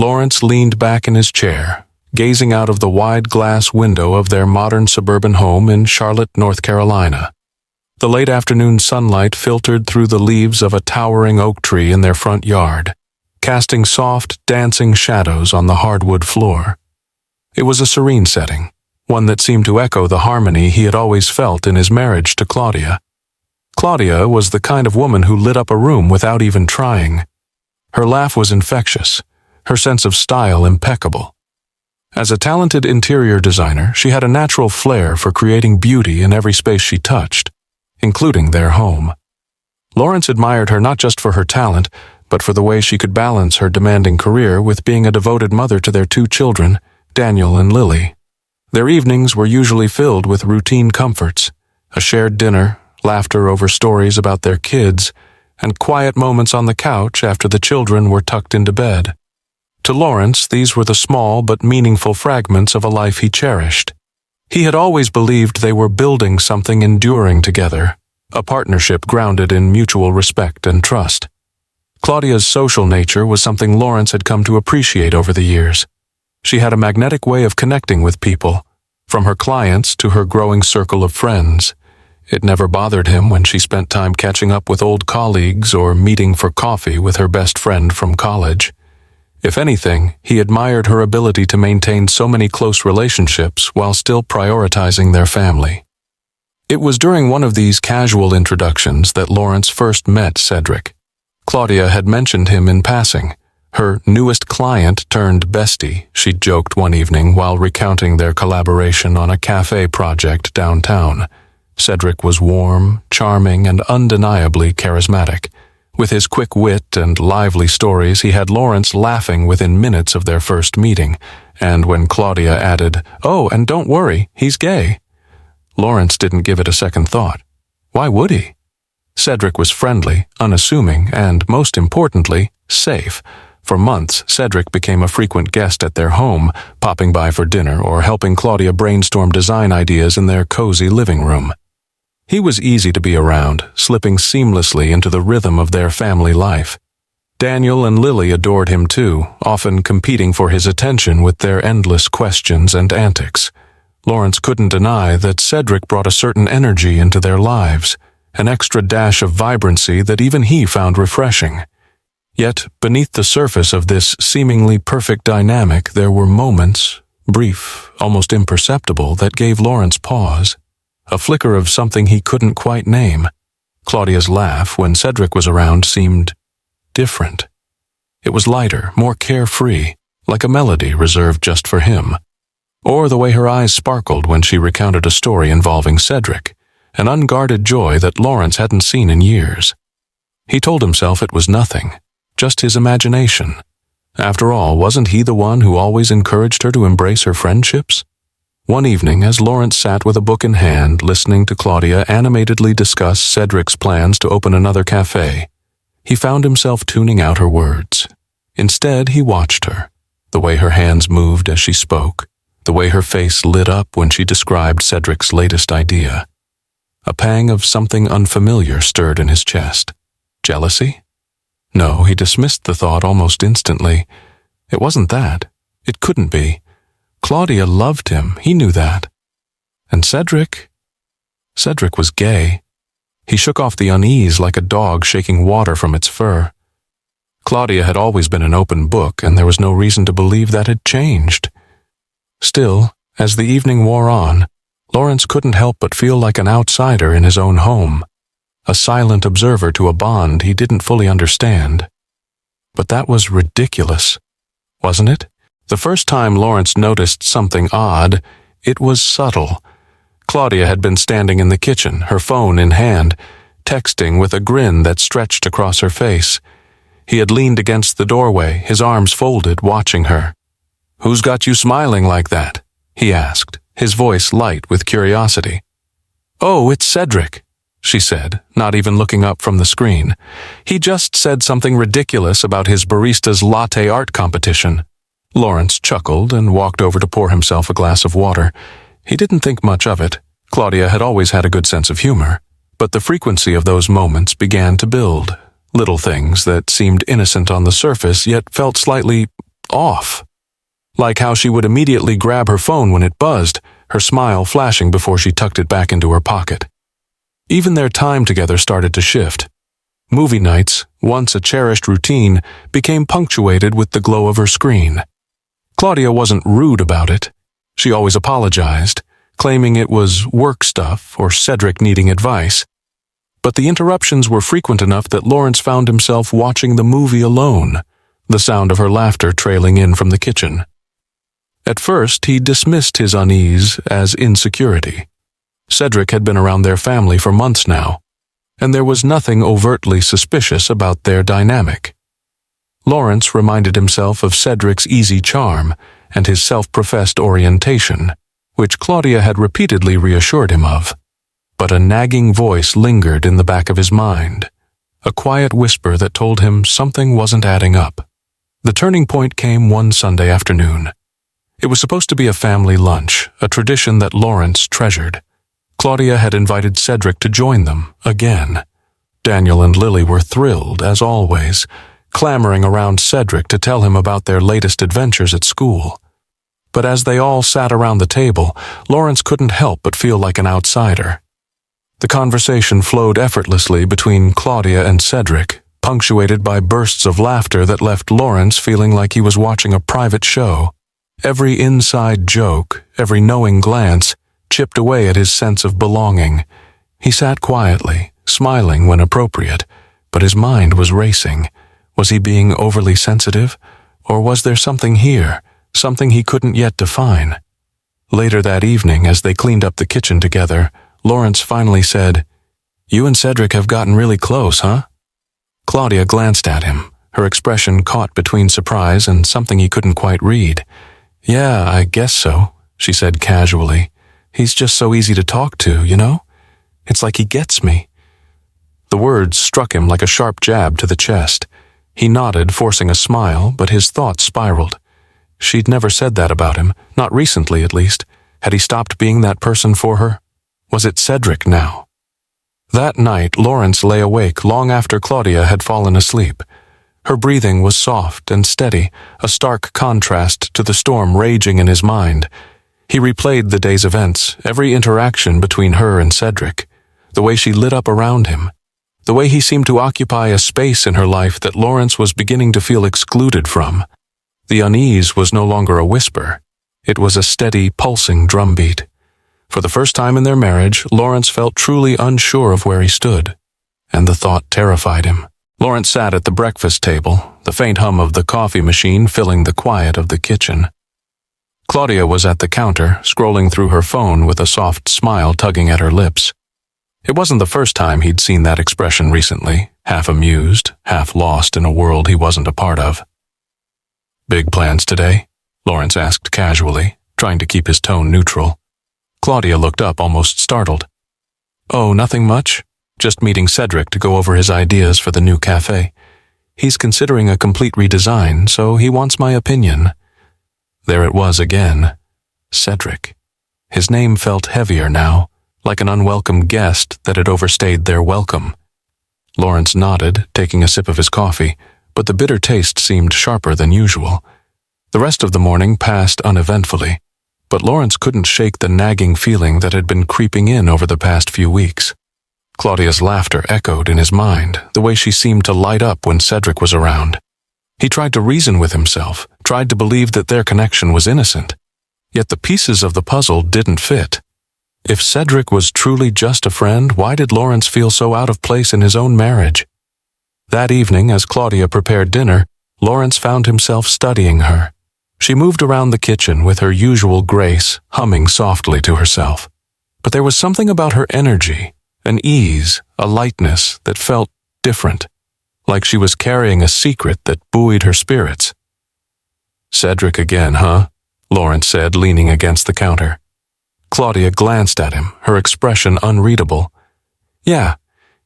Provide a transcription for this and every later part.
Lawrence leaned back in his chair, gazing out of the wide glass window of their modern suburban home in Charlotte, North Carolina. The late afternoon sunlight filtered through the leaves of a towering oak tree in their front yard, casting soft, dancing shadows on the hardwood floor. It was a serene setting, one that seemed to echo the harmony he had always felt in his marriage to Claudia. Claudia was the kind of woman who lit up a room without even trying. Her laugh was infectious, her sense of style impeccable. As a talented interior designer, she had a natural flair for creating beauty in every space she touched, including their home. Lawrence admired her not just for her talent, but for the way she could balance her demanding career with being a devoted mother to their 2 children, Daniel and Lily. Their evenings were usually filled with routine comforts, a shared dinner, laughter over stories about their kids, and quiet moments on the couch after the children were tucked into bed. To Lawrence, these were the small but meaningful fragments of a life he cherished. He had always believed they were building something enduring together, a partnership grounded in mutual respect and trust. Claudia's social nature was something Lawrence had come to appreciate over the years. She had a magnetic way of connecting with people, from her clients to her growing circle of friends. It never bothered him when she spent time catching up with old colleagues or meeting for coffee with her best friend from college. If anything, he admired her ability to maintain so many close relationships while still prioritizing their family. It was during one of these casual introductions that Lawrence first met Cedric. Claudia had mentioned him in passing, her newest client turned bestie, she joked one evening while recounting their collaboration on a cafe project downtown. Cedric was warm, charming, and undeniably charismatic. With his quick wit and lively stories, he had Lawrence laughing within minutes of their first meeting, and when Claudia added, "Oh, and don't worry, he's gay," Lawrence didn't give it a second thought. Why would he? Cedric was friendly, unassuming, and, most importantly, safe. For months, Cedric became a frequent guest at their home, popping by for dinner or helping Claudia brainstorm design ideas in their cozy living room. He was easy to be around, slipping seamlessly into the rhythm of their family life. Daniel and Lily adored him too, often competing for his attention with their endless questions and antics. Lawrence couldn't deny that Cedric brought a certain energy into their lives, an extra dash of vibrancy that even he found refreshing. Yet, beneath the surface of this seemingly perfect dynamic, there were moments, brief, almost imperceptible, that gave Lawrence pause. A flicker of something he couldn't quite name. Claudia's laugh, when Cedric was around, seemed different. It was lighter, more carefree, like a melody reserved just for him. Or the way her eyes sparkled when she recounted a story involving Cedric, an unguarded joy that Lawrence hadn't seen in years. He told himself it was nothing, just his imagination. After all, wasn't he the one who always encouraged her to embrace her friendships? One evening, as Lawrence sat with a book in hand, listening to Claudia animatedly discuss Cedric's plans to open another cafe, he found himself tuning out her words. Instead, he watched her, the way her hands moved as she spoke, the way her face lit up when she described Cedric's latest idea. A pang of something unfamiliar stirred in his chest. Jealousy? No, he dismissed the thought almost instantly. It wasn't that. It couldn't be. Claudia loved him, he knew that. And Cedric was gay. He shook off the unease like a dog shaking water from its fur. Claudia had always been an open book, and there was no reason to believe that had changed. Still, as the evening wore on, Lawrence couldn't help but feel like an outsider in his own home, a silent observer to a bond he didn't fully understand. But that was ridiculous, wasn't it? The first time Lawrence noticed something odd, it was subtle. Claudia had been standing in the kitchen, her phone in hand, texting with a grin that stretched across her face. He had leaned against the doorway, his arms folded, watching her. "Who's got you smiling like that?" he asked, his voice light with curiosity. "Oh, it's Cedric," she said, not even looking up from the screen. "He just said something ridiculous about his barista's latte art competition." Lawrence chuckled and walked over to pour himself a glass of water. He didn't think much of it. Claudia had always had a good sense of humor, but the frequency of those moments began to build. Little things that seemed innocent on the surface yet felt slightly off. Like how she would immediately grab her phone when it buzzed, her smile flashing before she tucked it back into her pocket. Even their time together started to shift. Movie nights, once a cherished routine, became punctuated with the glow of her screen. Claudia wasn't rude about it. She always apologized, claiming it was work stuff or Cedric needing advice. But the interruptions were frequent enough that Lawrence found himself watching the movie alone, the sound of her laughter trailing in from the kitchen. At first, he dismissed his unease as insecurity. Cedric had been around their family for months now, and there was nothing overtly suspicious about their dynamic. Lawrence reminded himself of Cedric's easy charm and his self-professed orientation, which Claudia had repeatedly reassured him of. But a nagging voice lingered in the back of his mind, a quiet whisper that told him something wasn't adding up. The turning point came one Sunday afternoon. It was supposed to be a family lunch, a tradition that Lawrence treasured. Claudia had invited Cedric to join them, again. Daniel and Lily were thrilled, as always, clamoring around Cedric to tell him about their latest adventures at school. But as they all sat around the table, Lawrence couldn't help but feel like an outsider. The conversation flowed effortlessly between Claudia and Cedric, punctuated by bursts of laughter that left Lawrence feeling like he was watching a private show. Every inside joke, every knowing glance, chipped away at his sense of belonging. He sat quietly, smiling when appropriate, but his mind was racing. Was he being overly sensitive? Or was there something here, something he couldn't yet define? Later that evening, as they cleaned up the kitchen together, Lawrence finally said, "You and Cedric have gotten really close, huh?" Claudia glanced at him, her expression caught between surprise and something he couldn't quite read. "Yeah, I guess so," she said casually. "He's just so easy to talk to, you know? It's like he gets me." The words struck him like a sharp jab to the chest. He nodded, forcing a smile, but his thoughts spiraled. She'd never said that about him, not recently at least. Had he stopped being that person for her? Was it Cedric now? That night, Lawrence lay awake long after Claudia had fallen asleep. Her breathing was soft and steady, a stark contrast to the storm raging in his mind. He replayed the day's events, every interaction between her and Cedric, the way she lit up around him, the way he seemed to occupy a space in her life that Lawrence was beginning to feel excluded from. The unease was no longer a whisper. It was a steady, pulsing drumbeat. For the first time in their marriage, Lawrence felt truly unsure of where he stood, and the thought terrified him. Lawrence sat at the breakfast table, the faint hum of the coffee machine filling the quiet of the kitchen. Claudia was at the counter, scrolling through her phone with a soft smile tugging at her lips. It wasn't the first time he'd seen that expression recently, half amused, half lost in a world he wasn't a part of. "Big plans today?" Lawrence asked casually, trying to keep his tone neutral. Claudia looked up, almost startled. "Oh, nothing much. Just meeting Cedric to go over his ideas for the new cafe. He's considering a complete redesign, so he wants my opinion." There it was again. Cedric. His name felt heavier now, like an unwelcome guest that had overstayed their welcome. Lawrence nodded, taking a sip of his coffee, but the bitter taste seemed sharper than usual. The rest of the morning passed uneventfully, but Lawrence couldn't shake the nagging feeling that had been creeping in over the past few weeks. Claudia's laughter echoed in his mind, the way she seemed to light up when Cedric was around. He tried to reason with himself, tried to believe that their connection was innocent. Yet the pieces of the puzzle didn't fit. If Cedric was truly just a friend, why did Lawrence feel so out of place in his own marriage? That evening, as Claudia prepared dinner, Lawrence found himself studying her. She moved around the kitchen with her usual grace, humming softly to herself. But there was something about her energy, an ease, a lightness that felt different, like she was carrying a secret that buoyed her spirits. "Cedric again, huh?" Lawrence said, leaning against the counter. Claudia glanced at him, her expression unreadable. "Yeah,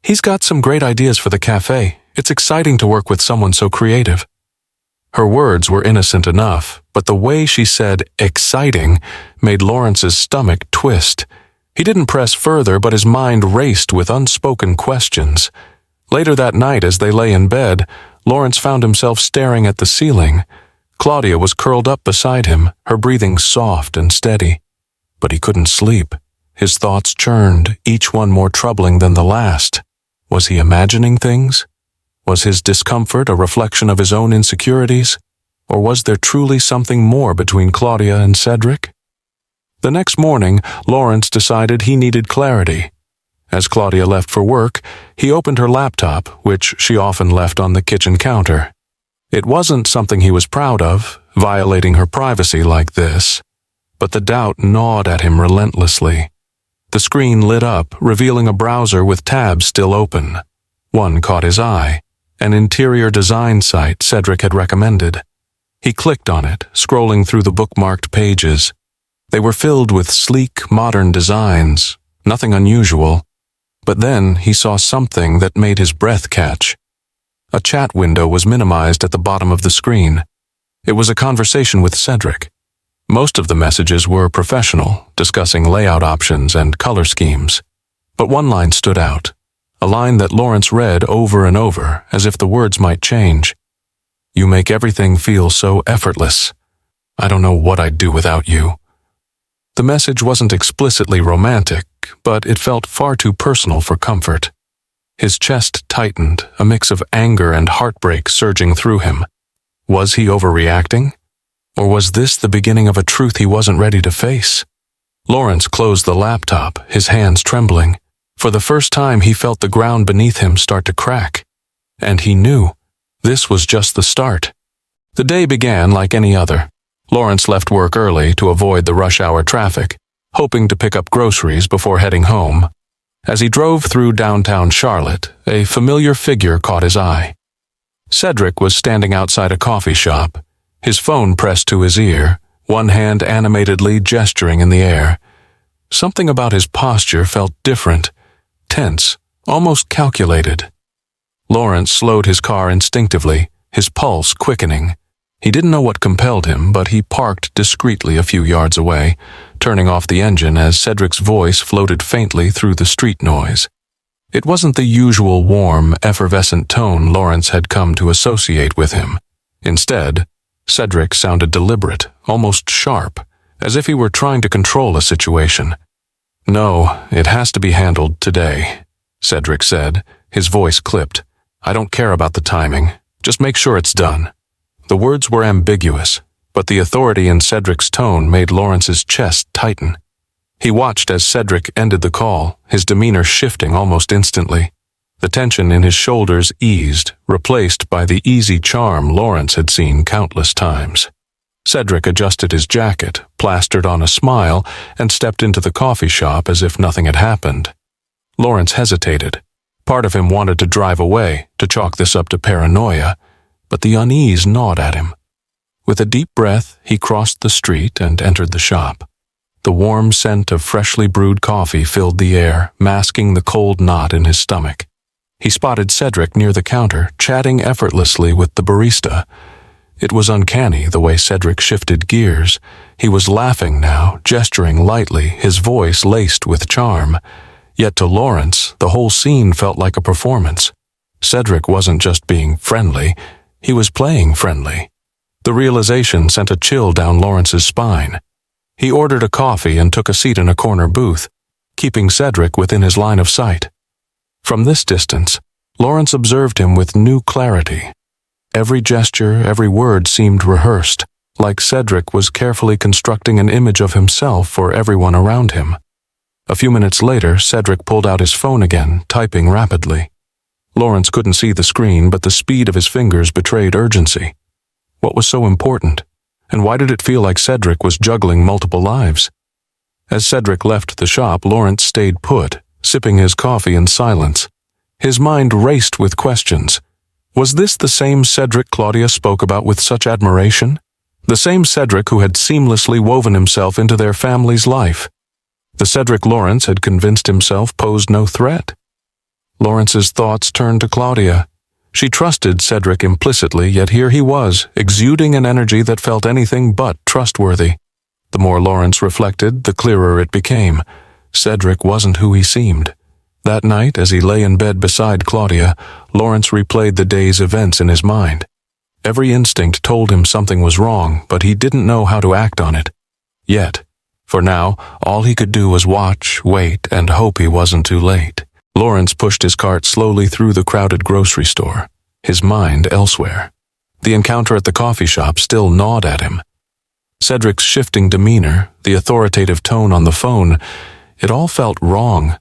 he's got some great ideas for the cafe. It's exciting to work with someone so creative." Her words were innocent enough, but the way she said "exciting" made Lawrence's stomach twist. He didn't press further, but his mind raced with unspoken questions. Later that night, as they lay in bed, Lawrence found himself staring at the ceiling. Claudia was curled up beside him, her breathing soft and steady. But he couldn't sleep. His thoughts churned, each one more troubling than the last. Was he imagining things? Was his discomfort a reflection of his own insecurities? Or was there truly something more between Claudia and Cedric? The next morning, Lawrence decided he needed clarity. As Claudia left for work, he opened her laptop, which she often left on the kitchen counter. It wasn't something he was proud of, violating her privacy like this, but the doubt gnawed at him relentlessly. The screen lit up, revealing a browser with tabs still open. One caught his eye, an interior design site Cedric had recommended. He clicked on it, scrolling through the bookmarked pages. They were filled with sleek, modern designs, nothing unusual. But then he saw something that made his breath catch. A chat window was minimized at the bottom of the screen. It was a conversation with Cedric. Most of the messages were professional, discussing layout options and color schemes. But one line stood out, a line that Lawrence read over and over, as if the words might change. "You make everything feel so effortless. I don't know what I'd do without you." The message wasn't explicitly romantic, but it felt far too personal for comfort. His chest tightened, a mix of anger and heartbreak surging through him. Was he overreacting? Or was this the beginning of a truth he wasn't ready to face? Lawrence closed the laptop, his hands trembling. For the first time, he felt the ground beneath him start to crack. And he knew this was just the start. The day began like any other. Lawrence left work early to avoid the rush hour traffic, hoping to pick up groceries before heading home. As he drove through downtown Charlotte, a familiar figure caught his eye. Cedric was standing outside a coffee shop, his phone pressed to his ear, one hand animatedly gesturing in the air. Something about his posture felt different, tense, almost calculated. Lawrence slowed his car instinctively, his pulse quickening. He didn't know what compelled him, but he parked discreetly a few yards away, turning off the engine as Cedric's voice floated faintly through the street noise. It wasn't the usual warm, effervescent tone Lawrence had come to associate with him. Instead, Cedric sounded deliberate, almost sharp, as if he were trying to control a situation. "No, it has to be handled today," Cedric said, his voice clipped. "I don't care about the timing. Just make sure it's done." The words were ambiguous, but the authority in Cedric's tone made Lawrence's chest tighten. He watched as Cedric ended the call, his demeanor shifting almost instantly. The tension in his shoulders eased, replaced by the easy charm Lawrence had seen countless times. Cedric adjusted his jacket, plastered on a smile, and stepped into the coffee shop as if nothing had happened. Lawrence hesitated. Part of him wanted to drive away, to chalk this up to paranoia, but the unease gnawed at him. With a deep breath, he crossed the street and entered the shop. The warm scent of freshly brewed coffee filled the air, masking the cold knot in his stomach. He spotted Cedric near the counter, chatting effortlessly with the barista. It was uncanny the way Cedric shifted gears. He was laughing now, gesturing lightly, his voice laced with charm. Yet to Lawrence, the whole scene felt like a performance. Cedric wasn't just being friendly, he was playing friendly. The realization sent a chill down Lawrence's spine. He ordered a coffee and took a seat in a corner booth, keeping Cedric within his line of sight. From this distance, Lawrence observed him with new clarity. Every gesture, every word seemed rehearsed, like Cedric was carefully constructing an image of himself for everyone around him. A few minutes later, Cedric pulled out his phone again, typing rapidly. Lawrence couldn't see the screen, but the speed of his fingers betrayed urgency. What was so important? And why did it feel like Cedric was juggling multiple lives? As Cedric left the shop, Lawrence stayed put, sipping his coffee in silence. His mind raced with questions. Was this the same Cedric Claudia spoke about with such admiration? The same Cedric who had seamlessly woven himself into their family's life? The Cedric Lawrence had convinced himself posed no threat? Lawrence's thoughts turned to Claudia. She trusted Cedric implicitly, yet here he was, exuding an energy that felt anything but trustworthy. The more Lawrence reflected, the clearer it became. Cedric wasn't who he seemed. That night, as he lay in bed beside Claudia, Lawrence replayed the day's events in his mind. Every instinct told him something was wrong, but he didn't know how to act on it. Yet, for now, all he could do was watch, wait, and hope he wasn't too late. Lawrence pushed his cart slowly through the crowded grocery store, his mind elsewhere. The encounter at the coffee shop still gnawed at him. Cedric's shifting demeanor, the authoritative tone on the phone, it all felt wrong.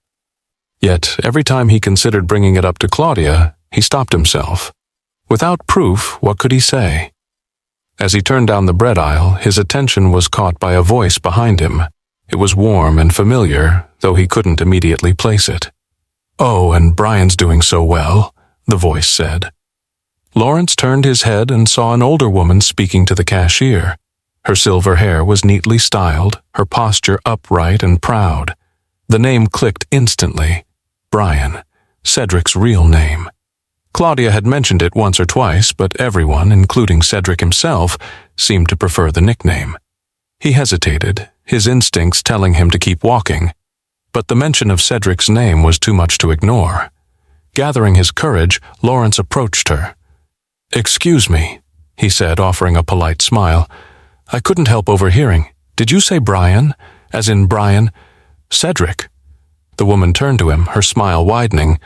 Yet, every time he considered bringing it up to Claudia, he stopped himself. Without proof, what could he say? As he turned down the bread aisle, his attention was caught by a voice behind him. It was warm and familiar, though he couldn't immediately place it. "Oh, and Brian's doing so well," the voice said. Lawrence turned his head and saw an older woman speaking to the cashier. Her silver hair was neatly styled, her posture upright and proud. The name clicked instantly. Brian, Cedric's real name. Claudia had mentioned it once or twice, but everyone, including Cedric himself, seemed to prefer the nickname. He hesitated, his instincts telling him to keep walking, but the mention of Cedric's name was too much to ignore. Gathering his courage, Lawrence approached her. "Excuse me," he said, offering a polite smile. "I couldn't help overhearing. Did you say Brian? As in Brian? Cedric?" The woman turned to him, her smile widening.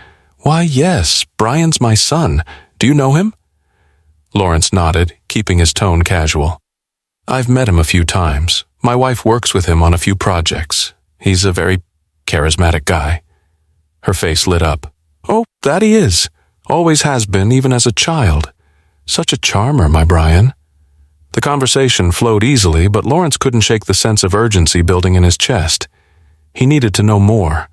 "Why, yes, Brian's my son. Do you know him?" Lawrence nodded, keeping his tone casual. "I've met him a few times. My wife works with him on a few projects. He's a very charismatic guy." Her face lit up. "Oh, that he is. Always has been, even as a child. Such a charmer, my Brian." The conversation flowed easily, but Lawrence couldn't shake the sense of urgency building in his chest. He needed to know more.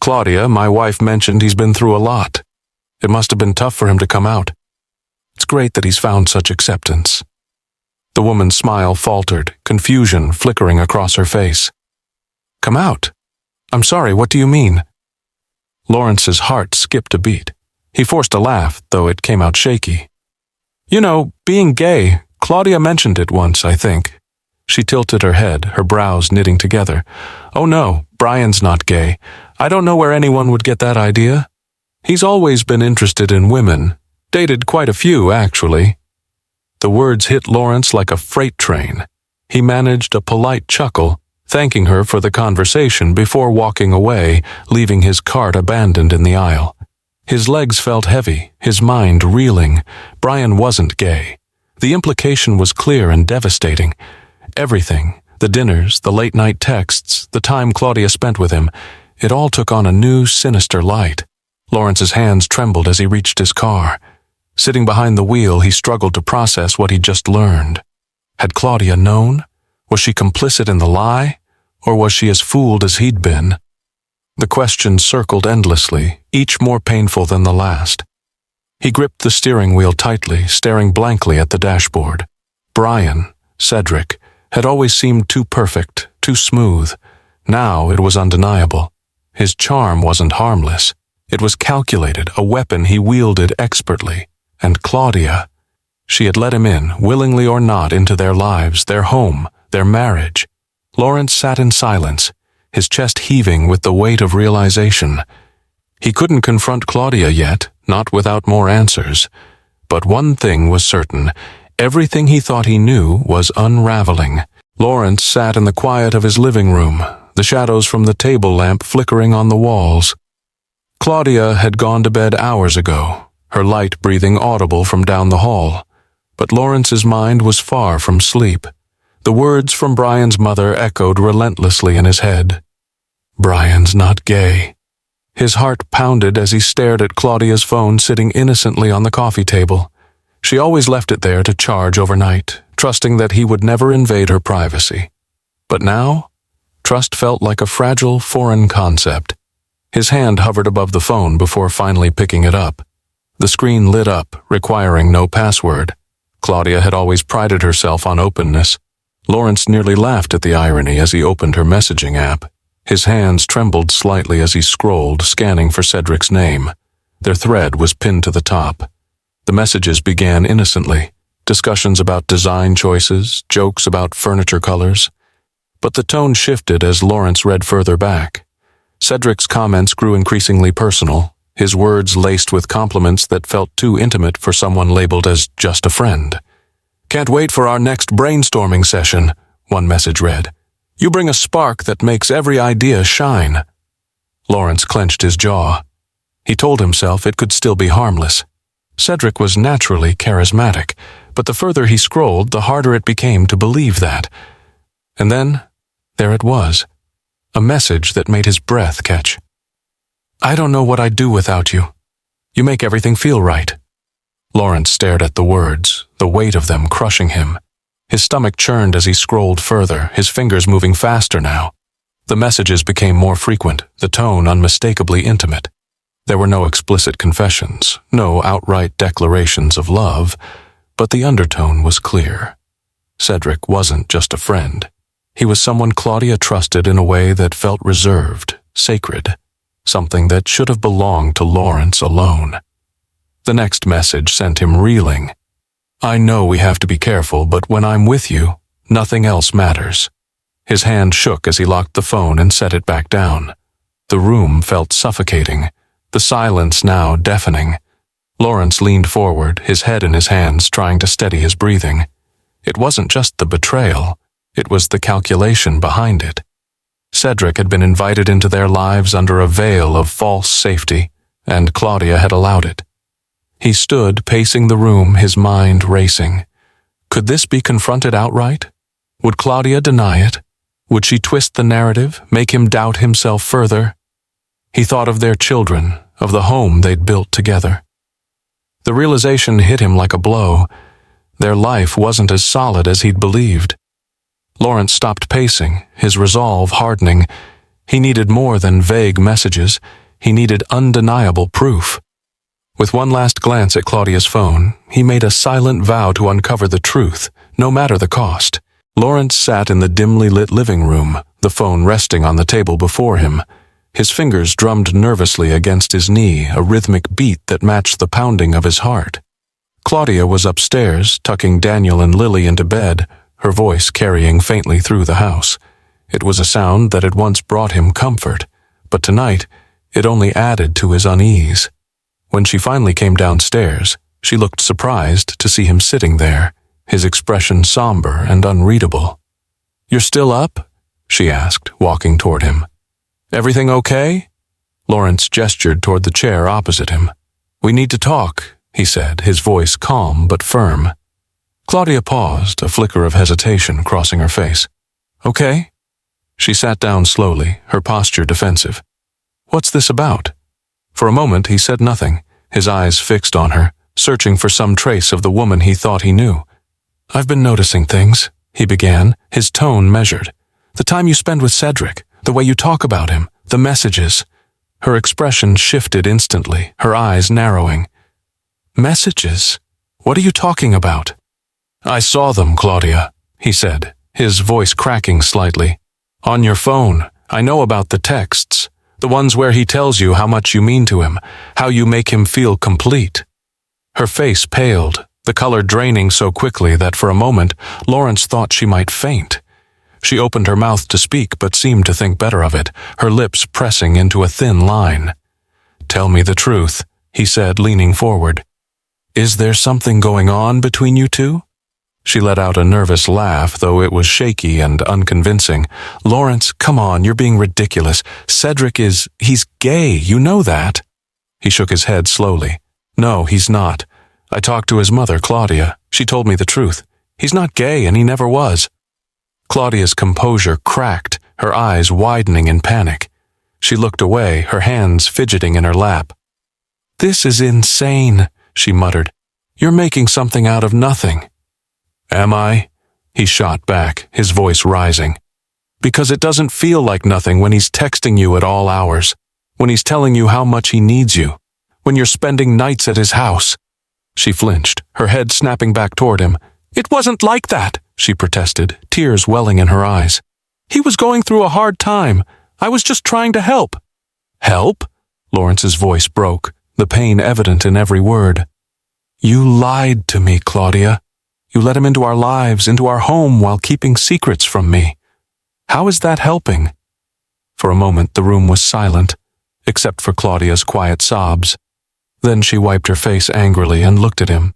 "Claudia, my wife, mentioned he's been through a lot. It must have been tough for him to come out. It's great that he's found such acceptance." The woman's smile faltered, confusion flickering across her face. "Come out? I'm sorry, what do you mean?" Lawrence's heart skipped a beat. He forced a laugh, though it came out shaky. "You know, being gay, Claudia mentioned it once, I think." She tilted her head, her brows knitting together. "Oh no, Brian's not gay. I don't know where anyone would get that idea. He's always been interested in women. Dated quite a few, actually." The words hit Lawrence like a freight train. He managed a polite chuckle, thanking her for the conversation before walking away, leaving his cart abandoned in the aisle. His legs felt heavy, his mind reeling. Brian wasn't gay. The implication was clear and devastating. Everything, the dinners, the late-night texts, the time Claudia spent with him, it all took on a new, sinister light. Lawrence's hands trembled as he reached his car. Sitting behind the wheel, he struggled to process what he'd just learned. Had Claudia known? Was she complicit in the lie? Or was she as fooled as he'd been? The questions circled endlessly, each more painful than the last. He gripped the steering wheel tightly, staring blankly at the dashboard. Brian, Cedric, had always seemed too perfect, too smooth. Now it was undeniable. His charm wasn't harmless. It was calculated, a weapon he wielded expertly. And Claudia, she had let him in, willingly or not, into their lives, their home, their marriage. Lawrence sat in silence, his chest heaving with the weight of realization. He couldn't confront Claudia yet, not without more answers. But one thing was certain. Everything he thought he knew was unraveling. Lawrence sat in the quiet of his living room, the shadows from the table lamp flickering on the walls. Claudia had gone to bed hours ago, her light breathing audible from down the hall. But Lawrence's mind was far from sleep. The words from Brian's mother echoed relentlessly in his head. Brian's not gay. His heart pounded as he stared at Claudia's phone sitting innocently on the coffee table. She always left it there to charge overnight, trusting that he would never invade her privacy. But now, trust felt like a fragile, foreign concept. His hand hovered above the phone before finally picking it up. The screen lit up, requiring no password. Claudia had always prided herself on openness. Lawrence nearly laughed at the irony as he opened her messaging app. His hands trembled slightly as he scrolled, scanning for Cedric's name. Their thread was pinned to the top. The messages began innocently, discussions about design choices, jokes about furniture colors. But the tone shifted as Lawrence read further back. Cedric's comments grew increasingly personal, his words laced with compliments that felt too intimate for someone labeled as just a friend. "Can't wait for our next brainstorming session," one message read. "You bring a spark that makes every idea shine." Lawrence clenched his jaw. He told himself it could still be harmless. Cedric was naturally charismatic, but the further he scrolled, the harder it became to believe that. And then, there it was, a message that made his breath catch. "I don't know what I'd do without you. You make everything feel right." Lawrence stared at the words, the weight of them crushing him. His stomach churned as he scrolled further, his fingers moving faster now. The messages became more frequent, the tone unmistakably intimate. There were no explicit confessions, no outright declarations of love, but the undertone was clear. Cedric wasn't just a friend. He was someone Claudia trusted in a way that felt reserved, sacred, something that should have belonged to Lawrence alone. The next message sent him reeling. "I know we have to be careful, but when I'm with you, nothing else matters." His hand shook as he locked the phone and set it back down. The room felt suffocating, the silence now deafening. Lawrence leaned forward, his head in his hands, trying to steady his breathing. It wasn't just the betrayal, it was the calculation behind it. Cedric had been invited into their lives under a veil of false safety, and Claudia had allowed it. He stood pacing the room, his mind racing. Could this be confronted outright? Would Claudia deny it? Would she twist the narrative, make him doubt himself further? He thought of their children, of the home they'd built together. The realization hit him like a blow. Their life wasn't as solid as he'd believed. Lawrence stopped pacing, his resolve hardening. He needed more than vague messages. He needed undeniable proof. With one last glance at Claudia's phone, he made a silent vow to uncover the truth, no matter the cost. Lawrence sat in the dimly lit living room, the phone resting on the table before him. His fingers drummed nervously against his knee, a rhythmic beat that matched the pounding of his heart. Claudia was upstairs, tucking Daniel and Lily into bed, her voice carrying faintly through the house. It was a sound that had once brought him comfort, but tonight it only added to his unease. When she finally came downstairs, she looked surprised to see him sitting there, his expression somber and unreadable. "You're still up?" she asked, walking toward him. "Everything okay?" Lawrence gestured toward the chair opposite him. "We need to talk," he said, his voice calm but firm. Claudia paused, a flicker of hesitation crossing her face. "Okay?" She sat down slowly, her posture defensive. "What's this about?" For a moment he said nothing, his eyes fixed on her, searching for some trace of the woman he thought he knew. "I've been noticing things," he began, his tone measured. "The time you spend with Cedric, the way you talk about him, the messages." Her expression shifted instantly, her eyes narrowing. "Messages? What are you talking about?" "I saw them, Claudia," he said, his voice cracking slightly. "On your phone. I know about the texts. The ones where he tells you how much you mean to him, how you make him feel complete." Her face paled, the color draining so quickly that for a moment Lawrence thought she might faint. She opened her mouth to speak but seemed to think better of it, her lips pressing into a thin line. "Tell me the truth," he said, leaning forward. "Is there something going on between you two?" She let out a nervous laugh, though it was shaky and unconvincing. "Lawrence, come on, you're being ridiculous. Cedric he's gay, you know that." He shook his head slowly. "No, he's not. I talked to his mother, Claudia. She told me the truth. He's not gay, and he never was." Claudia's composure cracked, her eyes widening in panic. She looked away, her hands fidgeting in her lap. "This is insane," she muttered. "You're making something out of nothing." "Am I?" he shot back, his voice rising. "Because it doesn't feel like nothing when he's texting you at all hours, when he's telling you how much he needs you, when you're spending nights at his house." She flinched, her head snapping back toward him. "It wasn't like that," she protested, tears welling in her eyes. "He was going through a hard time. I was just trying to help." "Help?" Lawrence's voice broke, the pain evident in every word. "You lied to me, Claudia. You let him into our lives, into our home, while keeping secrets from me. How is that helping?" For a moment the room was silent. except for Claudia's quiet sobs. Then she wiped her face angrily and looked at him.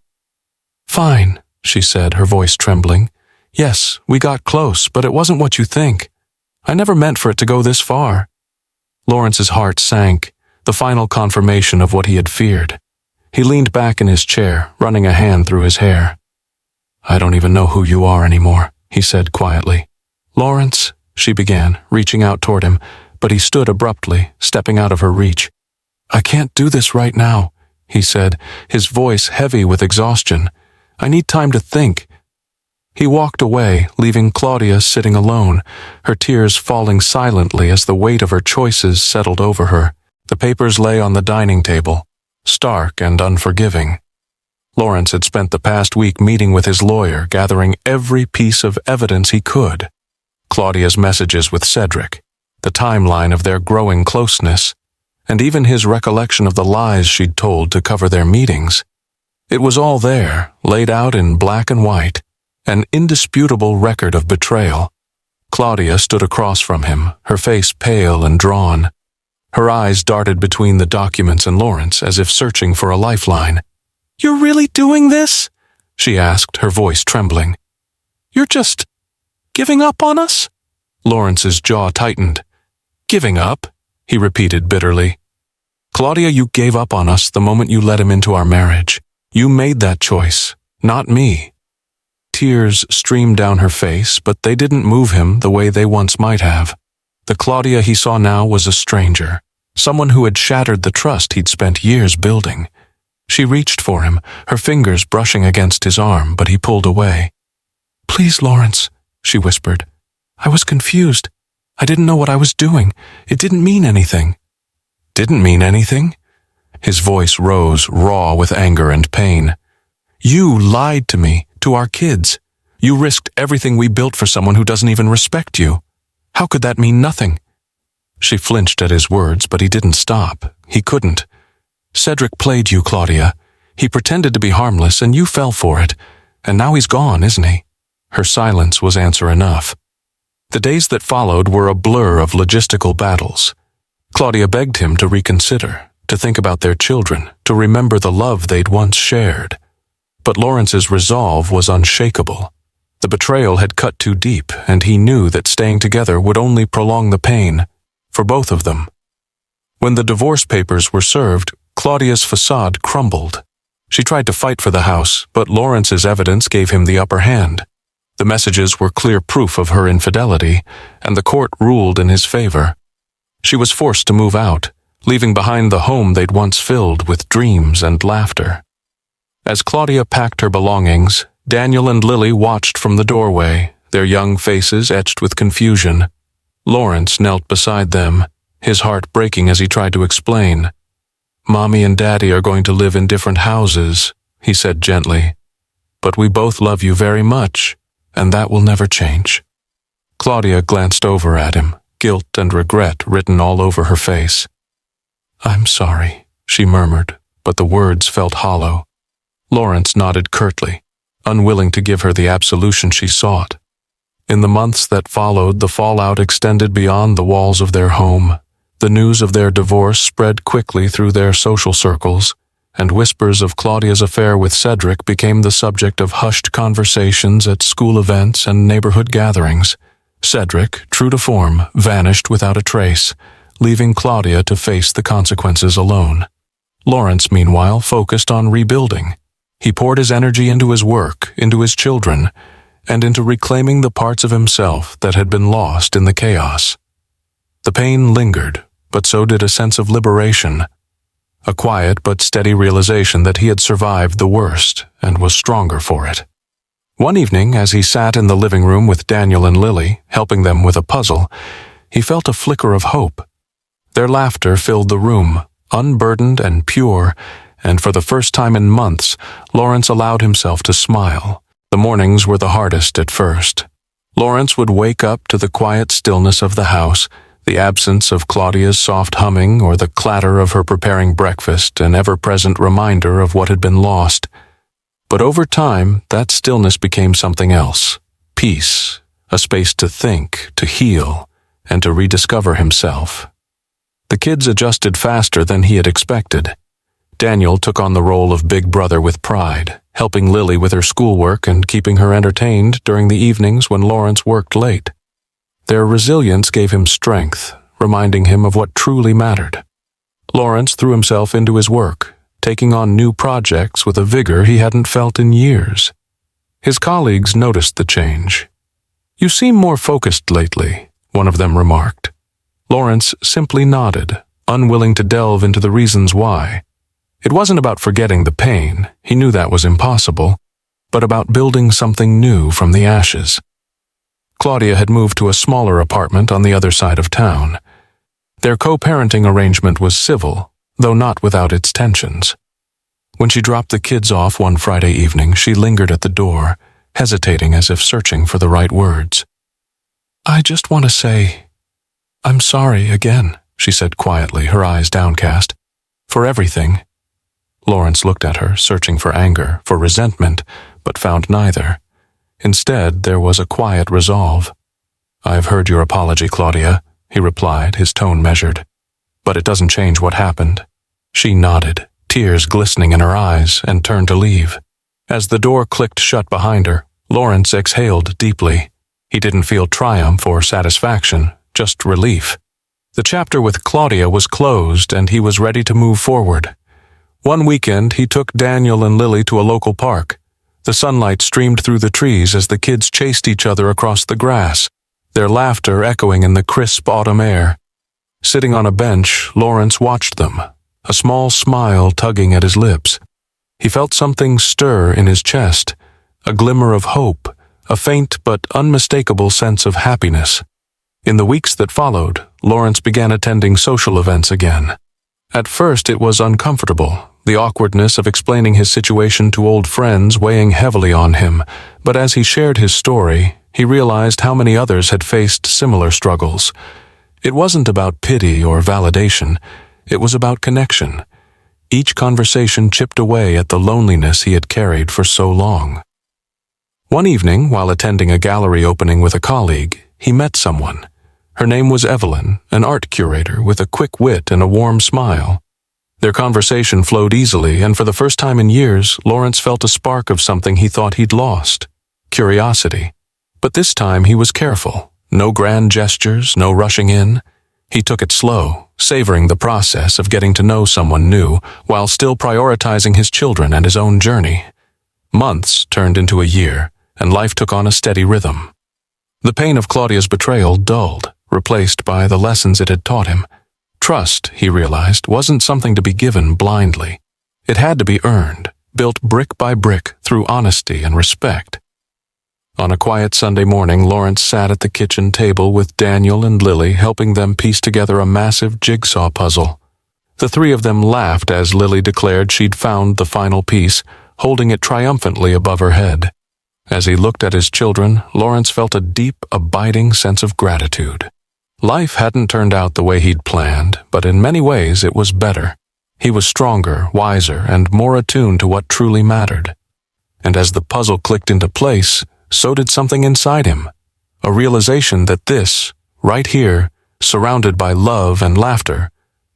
"Fine," she said, her voice trembling. "Yes, we got close, but it wasn't what you think. I never meant for it to go this far." Lawrence's heart sank, the final confirmation of what he had feared. He leaned back in his chair, running a hand through his hair. "I don't even know who you are anymore," he said quietly. "Lawrence," she began, reaching out toward him, but he stood abruptly, stepping out of her reach. "I can't do this right now," he said, his voice heavy with exhaustion. "I need time to think." He walked away, leaving Claudia sitting alone, her tears falling silently as the weight of her choices settled over her. The papers lay on the dining table, stark and unforgiving. Lawrence had spent the past week meeting with his lawyer, gathering every piece of evidence he could. Claudia's messages with Cedric, the timeline of their growing closeness, and even his recollection of the lies she'd told to cover their meetings. It was all there, laid out in black and white, an indisputable record of betrayal. Claudia stood across from him, her face pale and drawn. Her eyes darted between the documents and Lawrence as if searching for a lifeline. "You're really doing this?" she asked, her voice trembling. "You're just giving up on us?" Lawrence's jaw tightened. "Giving up?" he repeated bitterly. "Claudia, you gave up on us the moment you let him into our marriage. You made that choice, not me." Tears streamed down her face, but they didn't move him the way they once might have. The Claudia he saw now was a stranger, someone who had shattered the trust he'd spent years building. She reached for him, her fingers brushing against his arm, but he pulled away. "Please, Lawrence," she whispered. "I was confused. I didn't know what I was doing. It didn't mean anything." "Didn't mean anything?" His voice rose, raw with anger and pain. "You lied to me, to our kids. You risked everything we built for someone who doesn't even respect you. How could that mean nothing?" She flinched at his words, but he didn't stop. He couldn't. "Cedric played you, Claudia. He pretended to be harmless, and you fell for it. And now he's gone, isn't he?" Her silence was answer enough. The days that followed were a blur of logistical battles. Claudia begged him to reconsider, to think about their children, to remember the love they'd once shared. But Lawrence's resolve was unshakable. The betrayal had cut too deep, and he knew that staying together would only prolong the pain, for both of them. When the divorce papers were served, Claudia's facade crumbled. She tried to fight for the house, but Lawrence's evidence gave him the upper hand. The messages were clear proof of her infidelity, and the court ruled in his favor. She was forced to move out, leaving behind the home they'd once filled with dreams and laughter. As Claudia packed her belongings, Daniel and Lily watched from the doorway, their young faces etched with confusion. Lawrence knelt beside them, his heart breaking as he tried to explain. "Mommy and Daddy are going to live in different houses," he said gently. "But we both love you very much, and that will never change." Claudia glanced over at him, guilt and regret written all over her face. "I'm sorry," she murmured, but the words felt hollow. Lawrence nodded curtly, unwilling to give her the absolution she sought. In the months that followed, the fallout extended beyond the walls of their home. The news of their divorce spread quickly through their social circles, and whispers of Claudia's affair with Cedric became the subject of hushed conversations at school events and neighborhood gatherings. Cedric, true to form, vanished without a trace, leaving Claudia to face the consequences alone. Lawrence, meanwhile, focused on rebuilding. He poured his energy into his work, into his children, and into reclaiming the parts of himself that had been lost in the chaos. The pain lingered, but so did a sense of liberation, a quiet but steady realization that he had survived the worst and was stronger for it. One evening, as he sat in the living room with Daniel and Lily, helping them with a puzzle, he felt a flicker of hope. Their laughter filled the room, unburdened and pure, and for the first time in months, Lawrence allowed himself to smile. The mornings were the hardest at first. Lawrence would wake up to the quiet stillness of the house, the absence of Claudia's soft humming or the clatter of her preparing breakfast, an ever-present reminder of what had been lost. But over time, that stillness became something else. Peace, a space to think, to heal, and to rediscover himself. The kids adjusted faster than he had expected. Daniel took on the role of big brother with pride, helping Lily with her schoolwork and keeping her entertained during the evenings when Lawrence worked late. Their resilience gave him strength, reminding him of what truly mattered. Lawrence threw himself into his work, taking on new projects with a vigor he hadn't felt in years. His colleagues noticed the change. "You seem more focused lately," one of them remarked. Lawrence simply nodded, unwilling to delve into the reasons why. It wasn't about forgetting the pain, he knew that was impossible, but about building something new from the ashes. Claudia had moved to a smaller apartment on the other side of town. Their co-parenting arrangement was civil, though not without its tensions. When she dropped the kids off one Friday evening, she lingered at the door, hesitating as if searching for the right words. "I just want to say, I'm sorry again," she said quietly, her eyes downcast. "For everything." Lawrence looked at her, searching for anger, for resentment, but found neither. Instead, there was a quiet resolve. "I've heard your apology, Claudia," he replied, his tone measured. "But it doesn't change what happened." She nodded, tears glistening in her eyes, and turned to leave. As the door clicked shut behind her, Lawrence exhaled deeply. He didn't feel triumph or satisfaction, just relief. The chapter with Claudia was closed, and he was ready to move forward. One weekend, he took Daniel and Lily to a local park. The sunlight streamed through the trees as the kids chased each other across the grass, their laughter echoing in the crisp autumn air. Sitting on a bench, Lawrence watched them, a small smile tugging at his lips. He felt something stir in his chest, a glimmer of hope, a faint but unmistakable sense of happiness. In the weeks that followed, Lawrence began attending social events again. At first it was uncomfortable, the awkwardness of explaining his situation to old friends weighing heavily on him, but as he shared his story, he realized how many others had faced similar struggles. It wasn't about pity or validation, it was about connection. Each conversation chipped away at the loneliness he had carried for so long. One evening, while attending a gallery opening with a colleague, he met someone. Her name was Evelyn, an art curator with a quick wit and a warm smile. Their conversation flowed easily, and for the first time in years, Lawrence felt a spark of something he thought he'd lost: curiosity. But this time he was careful. No grand gestures, no rushing in. He took it slow, savoring the process of getting to know someone new, while still prioritizing his children and his own journey. Months turned into a year, and life took on a steady rhythm. The pain of Claudia's betrayal dulled, replaced by the lessons it had taught him. Trust, he realized, wasn't something to be given blindly. It had to be earned, built brick by brick through honesty and respect. On a quiet Sunday morning, Lawrence sat at the kitchen table with Daniel and Lily, helping them piece together a massive jigsaw puzzle. The three of them laughed as Lily declared she'd found the final piece, holding it triumphantly above her head. As he looked at his children, Lawrence felt a deep, abiding sense of gratitude. Life hadn't turned out the way he'd planned, but in many ways it was better. He was stronger, wiser, and more attuned to what truly mattered. And as the puzzle clicked into place, so did something inside him, a realization that this, right here, surrounded by love and laughter,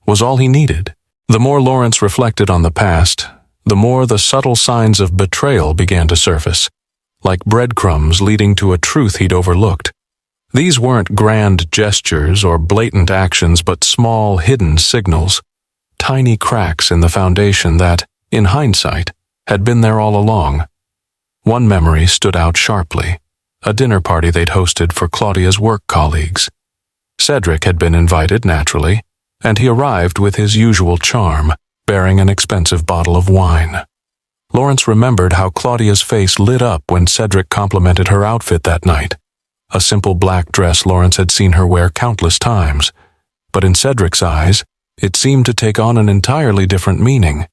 was all he needed. The more Lawrence reflected on the past, the more the subtle signs of betrayal began to surface, like breadcrumbs leading to a truth he'd overlooked. These weren't grand gestures or blatant actions, but small, hidden signals, tiny cracks in the foundation that, in hindsight, had been there all along. One memory stood out sharply, a dinner party they'd hosted for Claudia's work colleagues. Cedric had been invited, naturally, and he arrived with his usual charm, bearing an expensive bottle of wine. Lawrence remembered how Claudia's face lit up when Cedric complimented her outfit that night. A simple black dress Lawrence had seen her wear countless times, but in Cedric's eyes, it seemed to take on an entirely different meaning.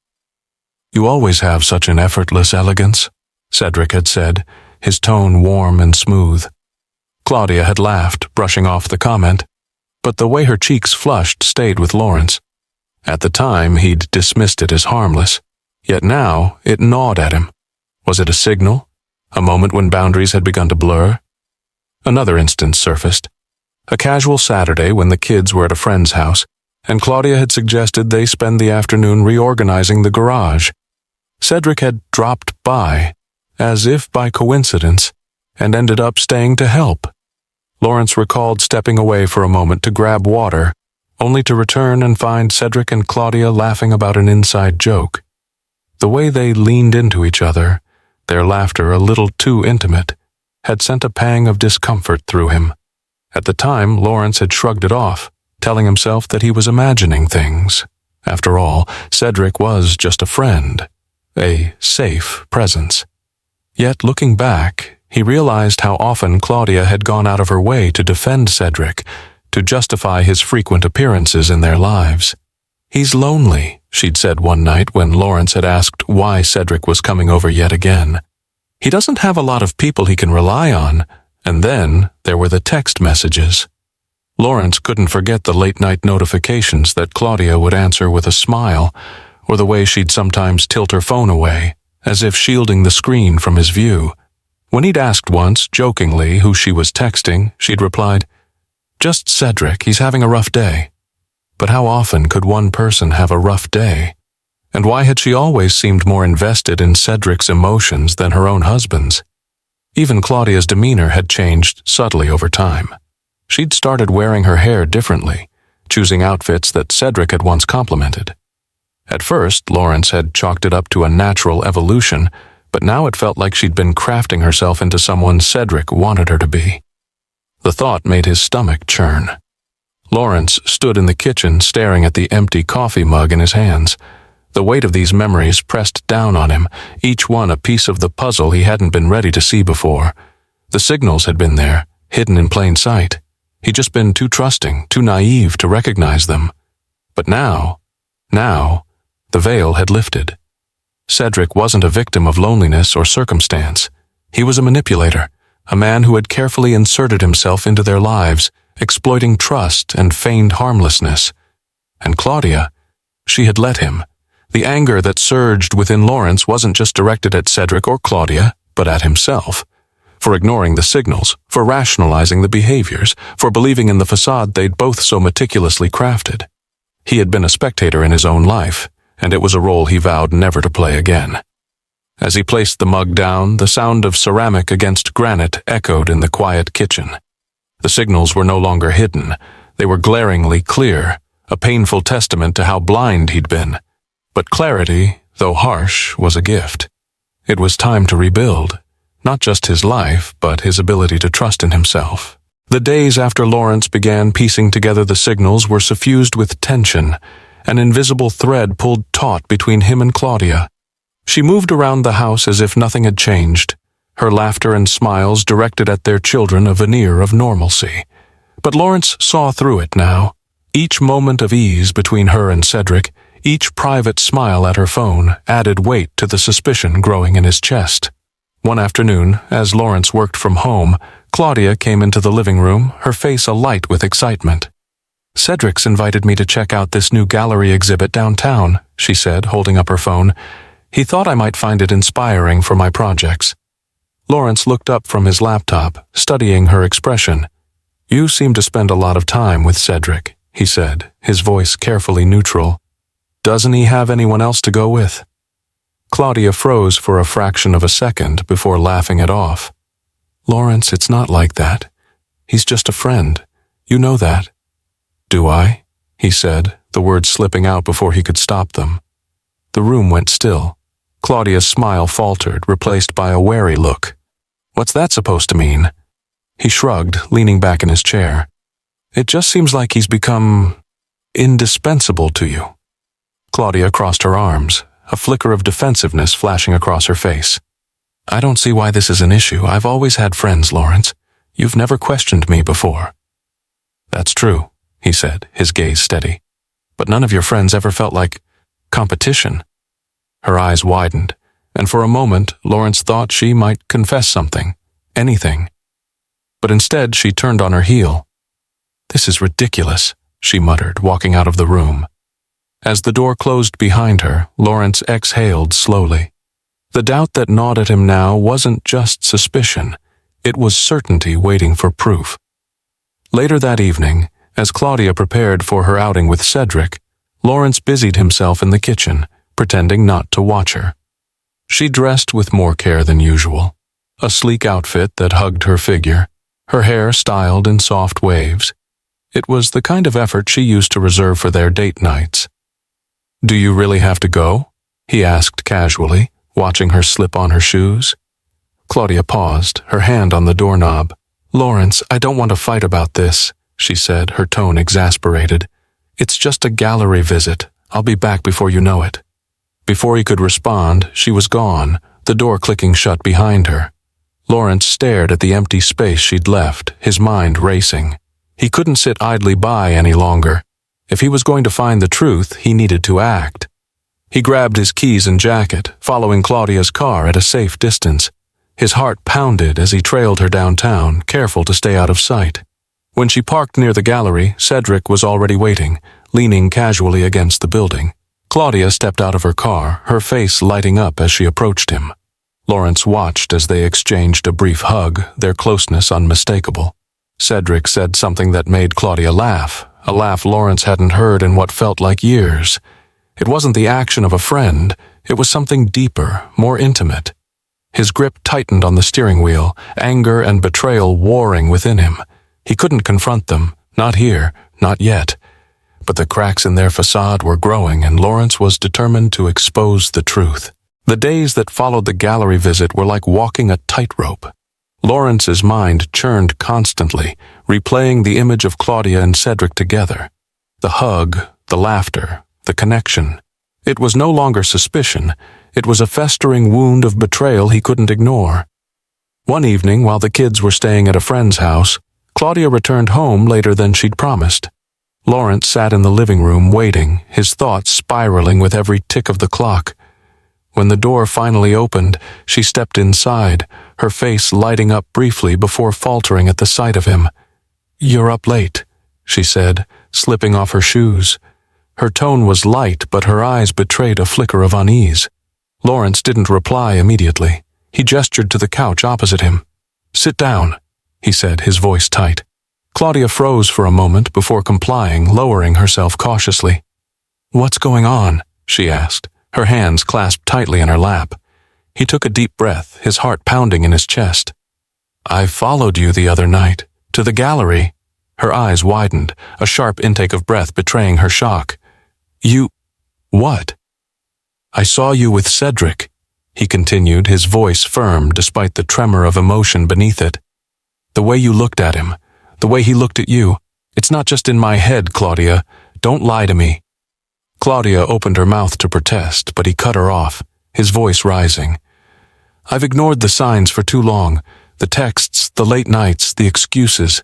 "You always have such an effortless elegance," Cedric had said, his tone warm and smooth. Claudia had laughed, brushing off the comment, but the way her cheeks flushed stayed with Lawrence. At the time, he'd dismissed it as harmless, yet now it gnawed at him. Was it a signal? A moment when boundaries had begun to blur? Another instance surfaced. A casual Saturday when the kids were at a friend's house, and Claudia had suggested they spend the afternoon reorganizing the garage. Cedric had dropped by, as if by coincidence, and ended up staying to help. Lawrence recalled stepping away for a moment to grab water, only to return and find Cedric and Claudia laughing about an inside joke. The way they leaned into each other, their laughter a little too intimate, had sent a pang of discomfort through him. At the time, Lawrence had shrugged it off, telling himself that he was imagining things. After all, Cedric was just a friend, a safe presence. Yet, looking back, he realized how often Claudia had gone out of her way to defend Cedric, to justify his frequent appearances in their lives. "He's lonely," she'd said one night when Lawrence had asked why Cedric was coming over yet again. "He doesn't have a lot of people he can rely on." And then there were the text messages. Lawrence couldn't forget the late-night notifications that Claudia would answer with a smile, or the way she'd sometimes tilt her phone away, as if shielding the screen from his view. When he'd asked once, jokingly, who she was texting, she'd replied, "Just Cedric, he's having a rough day." But how often could one person have a rough day? And why had she always seemed more invested in Cedric's emotions than her own husband's? Even Claudia's demeanor had changed subtly over time. She'd started wearing her hair differently, choosing outfits that Cedric had once complimented. At first, Lawrence had chalked it up to a natural evolution, but now it felt like she'd been crafting herself into someone Cedric wanted her to be. The thought made his stomach churn. Lawrence stood in the kitchen staring at the empty coffee mug in his hands. The weight of these memories pressed down on him, each one a piece of the puzzle he hadn't been ready to see before. The signals had been there, hidden in plain sight. He'd just been too trusting, too naive to recognize them. But now, the veil had lifted. Cedric wasn't a victim of loneliness or circumstance. He was a manipulator, a man who had carefully inserted himself into their lives, exploiting trust and feigned harmlessness. And Claudia, she had let him. The anger that surged within Lawrence wasn't just directed at Cedric or Claudia, but at himself. For ignoring the signals, for rationalizing the behaviors, for believing in the facade they'd both so meticulously crafted. He had been a spectator in his own life, and it was a role he vowed never to play again. As he placed the mug down, the sound of ceramic against granite echoed in the quiet kitchen. The signals were no longer hidden. They were glaringly clear, a painful testament to how blind he'd been. But clarity, though harsh, was a gift. It was time to rebuild, not just his life, but his ability to trust in himself. The days after Lawrence began piecing together the signals were suffused with tension. An invisible thread pulled taut between him and Claudia. She moved around the house as if nothing had changed, her laughter and smiles directed at their children a veneer of normalcy. But Lawrence saw through it now. Each moment of ease between her and Cedric, each private smile at her phone added weight to the suspicion growing in his chest. One afternoon, as Lawrence worked from home, Claudia came into the living room, her face alight with excitement. "Cedric's invited me to check out this new gallery exhibit downtown," she said, holding up her phone. "He thought I might find it inspiring for my projects." Lawrence looked up from his laptop, studying her expression. "You seem to spend a lot of time with Cedric," he said, his voice carefully neutral. "Doesn't he have anyone else to go with?" Claudia froze for a fraction of a second before laughing it off. "Lawrence, it's not like that. He's just a friend. You know that." "Do I?" he said, the words slipping out before he could stop them. The room went still. Claudia's smile faltered, replaced by a wary look. "What's that supposed to mean?" He shrugged, leaning back in his chair. "It just seems like he's become indispensable to you." Claudia crossed her arms, a flicker of defensiveness flashing across her face. "I don't see why this is an issue. I've always had friends, Lawrence. You've never questioned me before." "That's true," he said, his gaze steady. "But none of your friends ever felt like competition." Her eyes widened, and for a moment Lawrence thought she might confess something, anything. But instead she turned on her heel. "This is ridiculous," she muttered, walking out of the room. As the door closed behind her, Lawrence exhaled slowly. The doubt that gnawed at him now wasn't just suspicion. It was certainty waiting for proof. Later that evening, As Claudia prepared for her outing with Cedric, Lawrence busied himself in the kitchen, pretending not to watch her. She dressed with more care than usual, a sleek outfit that hugged her figure, her hair styled in soft waves. It was the kind of effort she used to reserve for their date nights. "Do you really have to go?" he asked casually, watching her slip on her shoes. Claudia paused, her hand on the doorknob. "Lawrence, I don't want to fight about this," she said, her tone exasperated. "It's just a gallery visit. I'll be back before you know it." Before he could respond, she was gone, the door clicking shut behind her. Lawrence stared at the empty space she'd left, his mind racing. He couldn't sit idly by any longer. If he was going to find the truth, he needed to act. He grabbed his keys and jacket, following Claudia's car at a safe distance. His heart pounded as he trailed her downtown, careful to stay out of sight. When she parked near the gallery, Cedric was already waiting, leaning casually against the building. Claudia stepped out of her car, her face lighting up as she approached him. Lawrence watched as they exchanged a brief hug, their closeness unmistakable. Cedric said something that made Claudia laugh, a laugh Lawrence hadn't heard in what felt like years. It wasn't the action of a friend, it was something deeper, more intimate. His grip tightened on the steering wheel, anger and betrayal warring within him. He couldn't confront them, not here, not yet. But the cracks in their facade were growing, and Lawrence was determined to expose the truth. The days that followed the gallery visit were like walking a tightrope. Lawrence's mind churned constantly, replaying the image of Claudia and Cedric together. The hug, the laughter, the connection. It was no longer suspicion. It was a festering wound of betrayal he couldn't ignore. One evening, while the kids were staying at a friend's house, Claudia returned home later than she'd promised. Lawrence sat in the living room waiting, his thoughts spiraling with every tick of the clock. When the door finally opened, she stepped inside, her face lighting up briefly before faltering at the sight of him. "You're up late," she said, slipping off her shoes. Her tone was light, but her eyes betrayed a flicker of unease. Lawrence didn't reply immediately. He gestured to the couch opposite him. "Sit down," he said, his voice tight. Claudia froze for a moment before complying, lowering herself cautiously. "What's going on?" she asked, her hands clasped tightly in her lap. He took a deep breath, his heart pounding in his chest. "I followed you the other night, to the gallery." Her eyes widened, a sharp intake of breath betraying her shock. "You... what?" "I saw you with Cedric," he continued, his voice firm despite the tremor of emotion beneath it. "The way you looked at him, the way he looked at you. It's not just in my head, Claudia. Don't lie to me." Claudia opened her mouth to protest, but he cut her off, his voice rising. "I've ignored the signs for too long. The texts, the late nights, the excuses.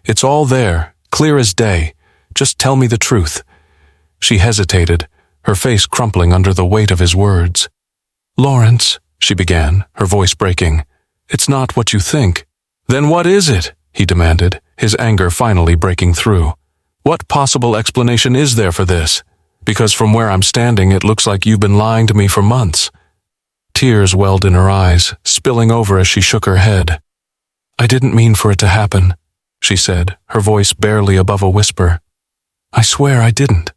It's all there, clear as day. Just tell me the truth." She hesitated, her face crumpling under the weight of his words. "Lawrence," she began, her voice breaking, "it's not what you think." "Then what is it?" he demanded, his anger finally breaking through. "What possible explanation is there for this? Because from where I'm standing, it looks like you've been lying to me for months." Tears welled in her eyes, spilling over as she shook her head. "I didn't mean for it to happen," she said, her voice barely above a whisper. "I swear I didn't."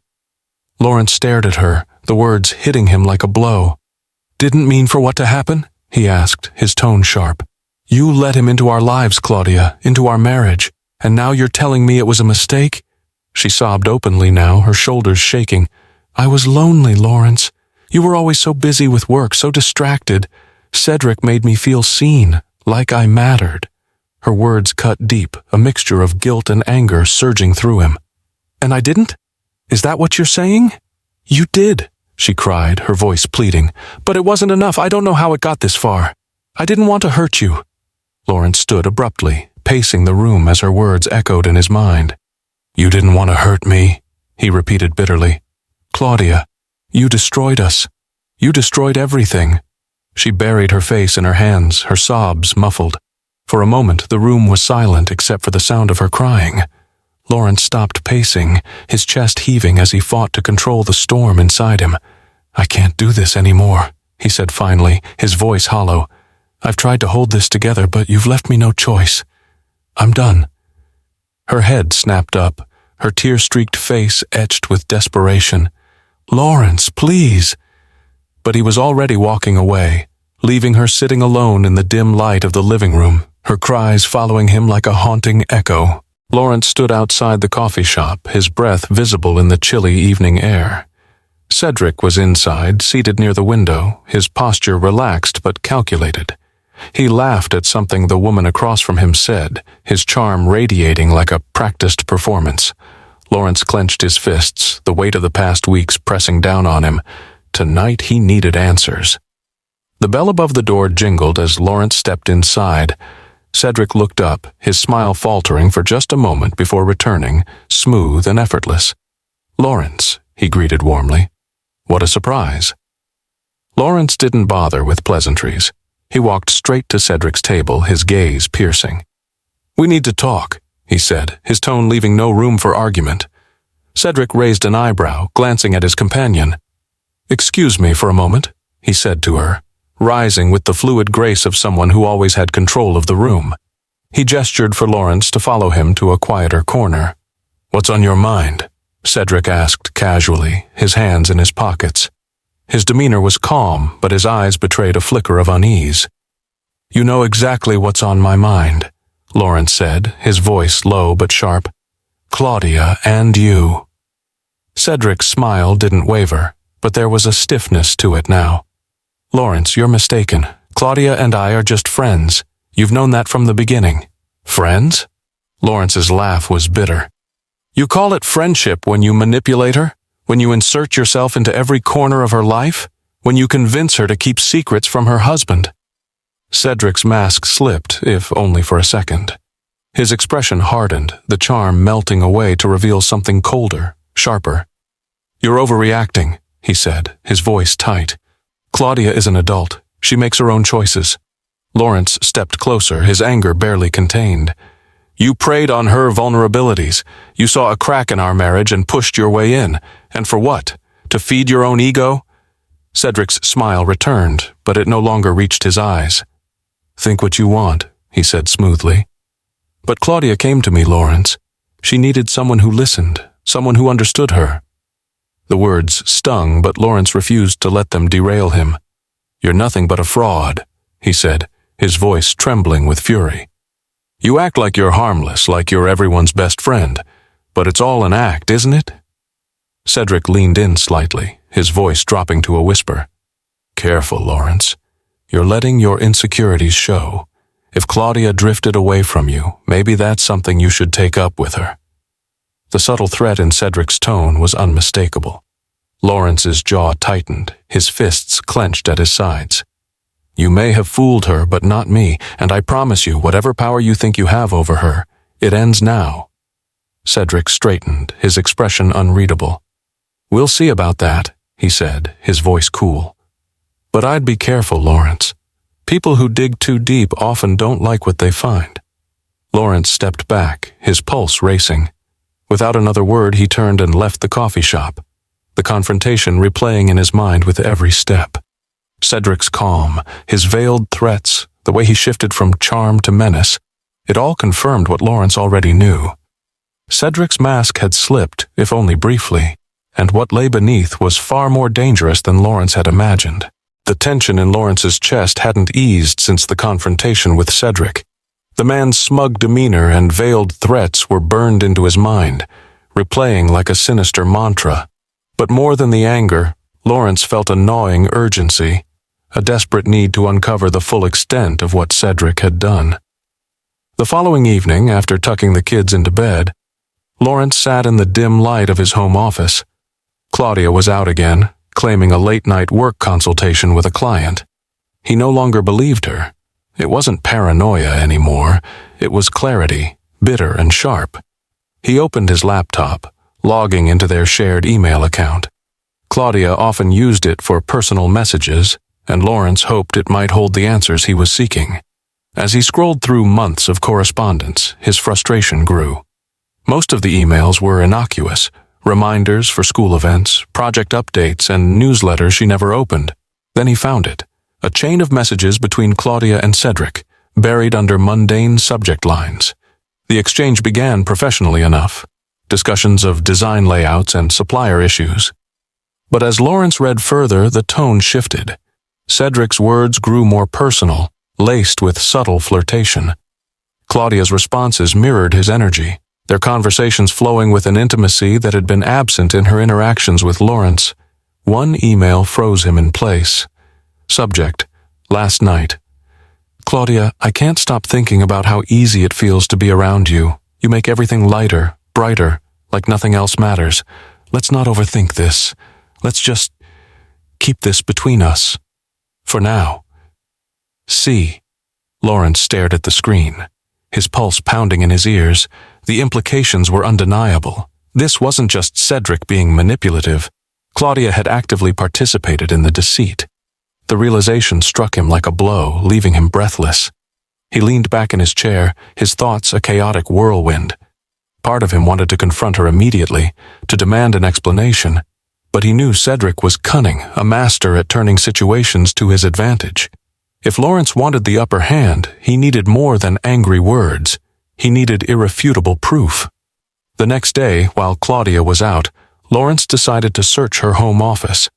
Lawrence stared at her, the words hitting him like a blow. "Didn't mean for what to happen?" he asked, his tone sharp. "You let him into our lives, Claudia, into our marriage, and now you're telling me it was a mistake?" She sobbed openly now, her shoulders shaking. "I was lonely, Lawrence. You were always so busy with work, so distracted. Cedric made me feel seen, like I mattered." Her words cut deep, a mixture of guilt and anger surging through him. "And I didn't? Is that what you're saying?" "You did," she cried, her voice pleading. "But it wasn't enough. I don't know how it got this far. I didn't want to hurt you." Lawrence stood abruptly, pacing the room as her words echoed in his mind. "You didn't want to hurt me," he repeated bitterly. "Claudia, you destroyed us. You destroyed everything." She buried her face in her hands, her sobs muffled. For a moment, the room was silent except for the sound of her crying. Lawrence stopped pacing, his chest heaving as he fought to control the storm inside him. "I can't do this anymore," he said finally, his voice hollow. "I've tried to hold this together, but you've left me no choice. I'm done." Her head snapped up, her tear-streaked face etched with desperation. "Lawrence, please!" But he was already walking away, leaving her sitting alone in the dim light of the living room, her cries following him like a haunting echo. Lawrence stood outside the coffee shop, his breath visible in the chilly evening air. Cedric was inside, seated near the window, his posture relaxed but calculated. He laughed at something the woman across from him said, his charm radiating like a practiced performance. Lawrence clenched his fists, the weight of the past weeks pressing down on him. Tonight he needed answers. The bell above the door jingled as Lawrence stepped inside. Cedric looked up, his smile faltering for just a moment before returning, smooth and effortless. "Lawrence," he greeted warmly. "What a surprise." Lawrence didn't bother with pleasantries. He walked straight to Cedric's table, his gaze piercing. "We need to talk," he said, his tone leaving no room for argument. Cedric raised an eyebrow, glancing at his companion. "Excuse me for a moment," he said to her, rising with the fluid grace of someone who always had control of the room. He gestured for Lawrence to follow him to a quieter corner. "What's on your mind?" Cedric asked casually, his hands in his pockets. His demeanor was calm, but his eyes betrayed a flicker of unease. "You know exactly what's on my mind," Lawrence said, his voice low but sharp. "Claudia and you." Cedric's smile didn't waver, but there was a stiffness to it now. "Lawrence, you're mistaken. Claudia and I are just friends. You've known that from the beginning." "Friends?" Lawrence's laugh was bitter. "You call it friendship when you manipulate her? When you insert yourself into every corner of her life? When you convince her to keep secrets from her husband?" Cedric's mask slipped, if only for a second. His expression hardened, the charm melting away to reveal something colder, sharper. "You're overreacting," he said, his voice tight. "Claudia is an adult. She makes her own choices." Lawrence stepped closer, his anger barely contained. "You preyed on her vulnerabilities. You saw a crack in our marriage and pushed your way in. And for what? To feed your own ego?" Cedric's smile returned, but it no longer reached his eyes. "Think what you want," he said smoothly. "But Claudia came to me, Lawrence. She needed someone who listened, someone who understood her." The words stung, but Lawrence refused to let them derail him. "You're nothing but a fraud," he said, his voice trembling with fury. "You act like you're harmless, like you're everyone's best friend. But it's all an act, isn't it?" Cedric leaned in slightly, his voice dropping to a whisper. "Careful, Lawrence. You're letting your insecurities show. If Claudia drifted away from you, maybe that's something you should take up with her." The subtle threat in Cedric's tone was unmistakable. Lawrence's jaw tightened, his fists clenched at his sides. "You may have fooled her, but not me, and I promise you, whatever power you think you have over her, it ends now." Cedric straightened, his expression unreadable. "We'll see about that," he said, his voice cool. "But I'd be careful, Lawrence. People who dig too deep often don't like what they find." Lawrence stepped back, his pulse racing. Without another word, he turned and left the coffee shop, the confrontation replaying in his mind with every step. Cedric's calm, his veiled threats, the way he shifted from charm to menace, it all confirmed what Lawrence already knew. Cedric's mask had slipped, if only briefly, and what lay beneath was far more dangerous than Lawrence had imagined. The tension in Lawrence's chest hadn't eased since the confrontation with Cedric. The man's smug demeanor and veiled threats were burned into his mind, replaying like a sinister mantra. But more than the anger, Lawrence felt a gnawing urgency, a desperate need to uncover the full extent of what Cedric had done. The following evening, after tucking the kids into bed, Lawrence sat in the dim light of his home office. Claudia was out again, claiming a late-night work consultation with a client. He no longer believed her. It wasn't paranoia anymore. It was clarity, bitter and sharp. He opened his laptop, logging into their shared email account. Claudia often used it for personal messages, and Lawrence hoped it might hold the answers he was seeking. As he scrolled through months of correspondence, his frustration grew. Most of the emails were innocuous, reminders for school events, project updates, and newsletters she never opened. Then he found it, a chain of messages between Claudia and Cedric, buried under mundane subject lines. The exchange began professionally enough. discussions of design layouts and supplier issues. But as Lawrence read further, the tone shifted. Cedric's words grew more personal, laced with subtle flirtation. Claudia's responses mirrored his energy, their conversations flowing with an intimacy that had been absent in her interactions with Lawrence. One email froze him in place. Subject: last night. Claudia, I can't stop thinking about how easy it feels to be around you. You make everything lighter, brighter, like nothing else matters. Let's not overthink this. Let's just keep this between us. For now. See. Lawrence stared at the screen, his pulse pounding in his ears. The implications were undeniable. This wasn't just Cedric being manipulative. Claudia had actively participated in the deceit. The realization struck him like a blow, leaving him breathless. He leaned back in his chair, his thoughts a chaotic whirlwind. Part of him wanted to confront her immediately, to demand an explanation, but he knew Cedric was cunning, a master at turning situations to his advantage. If Lawrence wanted the upper hand, he needed more than angry words. He needed irrefutable proof. The next day, while Claudia was out, Lawrence decided to search her home office.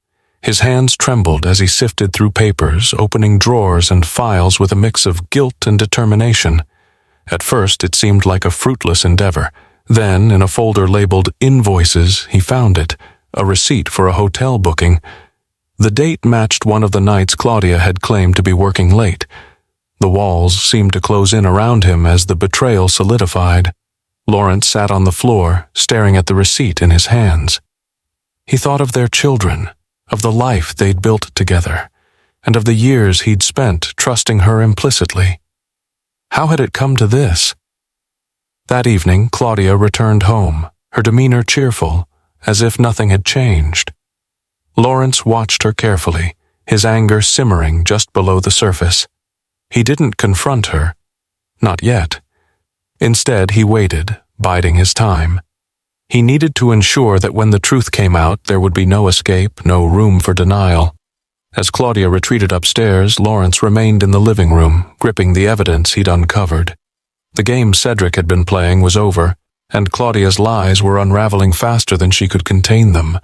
His hands trembled as he sifted through papers, opening drawers and files with a mix of guilt and determination. At first, it seemed like a fruitless endeavor. Then, in a folder labeled Invoices, he found it, a receipt for a hotel booking. The date matched one of the nights Claudia had claimed to be working late. The walls seemed to close in around him as the betrayal solidified. Lawrence sat on the floor, staring at the receipt in his hands. He thought of their children, of the life they'd built together, and of the years he'd spent trusting her implicitly. How had it come to this? That evening, Claudia returned home, her demeanor cheerful, as if nothing had changed. Lawrence watched her carefully, his anger simmering just below the surface. He didn't confront her. Not yet. Instead, he waited, biding his time. He needed to ensure that when the truth came out, there would be no escape, no room for denial. As Claudia retreated upstairs, Lawrence remained in the living room, gripping the evidence he'd uncovered. The game Cedric had been playing was over, and Claudia's lies were unraveling faster than she could contain them.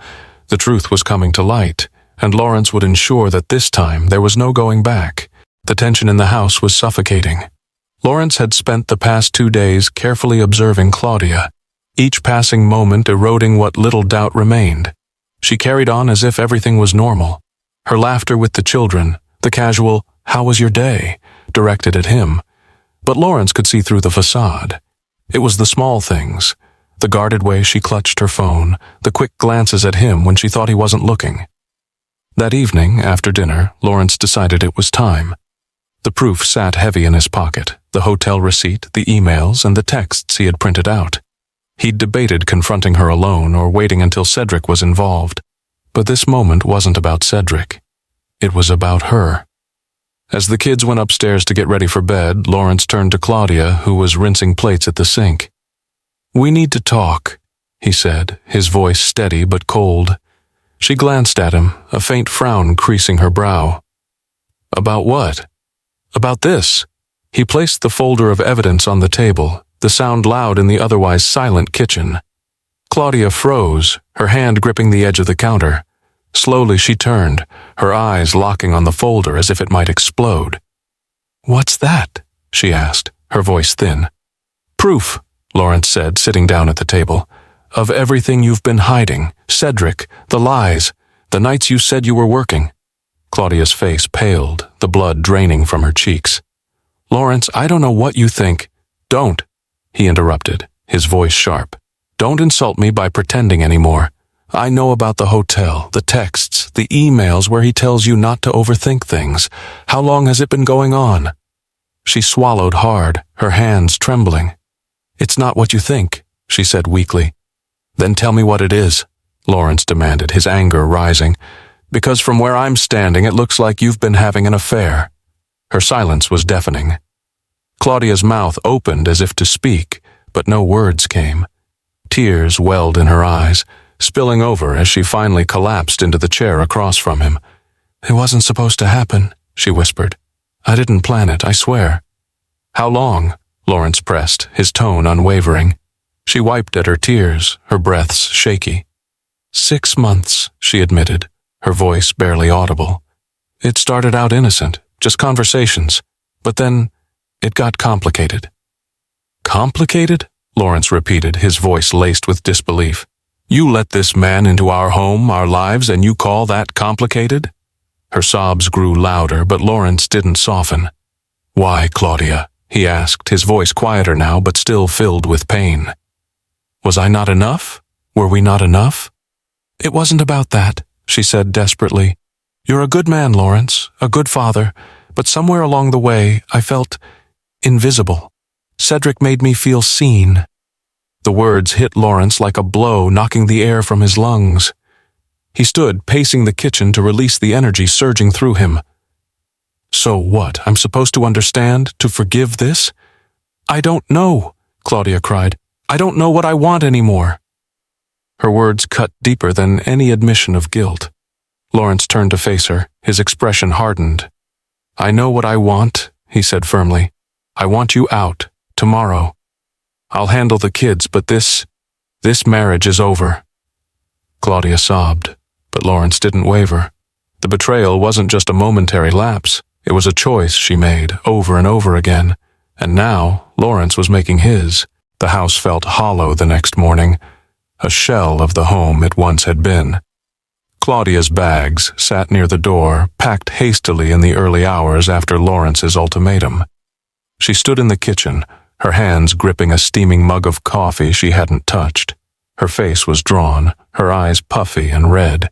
The truth was coming to light, and Lawrence would ensure that this time there was no going back. The tension in the house was suffocating. Lawrence had spent the past 2 days carefully observing Claudia, each passing moment eroding what little doubt remained. She carried on as if everything was normal. Her laughter with the children, the casual, "How was your day?" directed at him. But Lawrence could see through the facade. It was the small things, the guarded way she clutched her phone, the quick glances at him when she thought he wasn't looking. That evening, after dinner, Lawrence decided it was time. The proof sat heavy in his pocket, the hotel receipt, the emails, and the texts he had printed out. He'd debated confronting her alone or waiting until Cedric was involved. But this moment wasn't about Cedric. It was about her. As the kids went upstairs to get ready for bed, Lawrence turned to Claudia, who was rinsing plates at the sink. "We need to talk," he said, his voice steady but cold. She glanced at him, a faint frown creasing her brow. "About what?" "About this." He placed the folder of evidence on the table, the sound loud in the otherwise silent kitchen. Claudia froze, her hand gripping the edge of the counter. Slowly she turned, her eyes locking on the folder as if it might explode. "What's that?" she asked, her voice thin. "Proof," Lawrence said, sitting down at the table, "of everything you've been hiding. Cedric, the lies, the nights you said you were working." Claudia's face paled, the blood draining from her cheeks. "Lawrence, I don't know what you think." "Don't," he interrupted, his voice sharp. "Don't insult me by pretending anymore. I know about the hotel, the texts, the emails where he tells you not to overthink things. How long has it been going on?" She swallowed hard, her hands trembling. "It's not what you think," she said weakly. "Then tell me what it is," Lawrence demanded, his anger rising. "Because from where I'm standing, it looks like you've been having an affair." Her silence was deafening. Claudia's mouth opened as if to speak, but no words came. Tears welled in her eyes, spilling over as she finally collapsed into the chair across from him. "It wasn't supposed to happen," she whispered. "I didn't plan it, I swear." "How long?" Lawrence pressed, his tone unwavering. She wiped at her tears, her breaths shaky. 6 months, she admitted, her voice barely audible. It started out innocent, just conversations, but then it got complicated. Complicated? Lawrence repeated, his voice laced with disbelief. You let this man into our home, our lives, and you call that complicated? Her sobs grew louder, but Lawrence didn't soften. Why, Claudia? He asked, his voice quieter now, but still filled with pain. Was I not enough? Were we not enough? It wasn't about that, she said desperately. You're a good man, Lawrence, a good father, but somewhere along the way I felt invisible. Cedric made me feel seen. The words hit Lawrence like a blow, knocking the air from his lungs. He stood, pacing the kitchen to release the energy surging through him. So what? I'm supposed to understand, to forgive this? I don't know, Claudia cried. I don't know what I want anymore. Her words cut deeper than any admission of guilt. Lawrence turned to face her, his expression hardened. I know what I want, he said firmly. I want you out, tomorrow. I'll handle the kids, but this marriage is over. Claudia sobbed, but Lawrence didn't waver. The betrayal wasn't just a momentary lapse. It was a choice she made over and over again, and now Lawrence was making his. The house felt hollow the next morning, a shell of the home it once had been. Claudia's bags sat near the door, packed hastily in the early hours after Lawrence's ultimatum. She stood in the kitchen, her hands gripping a steaming mug of coffee she hadn't touched. Her face was drawn, her eyes puffy and red.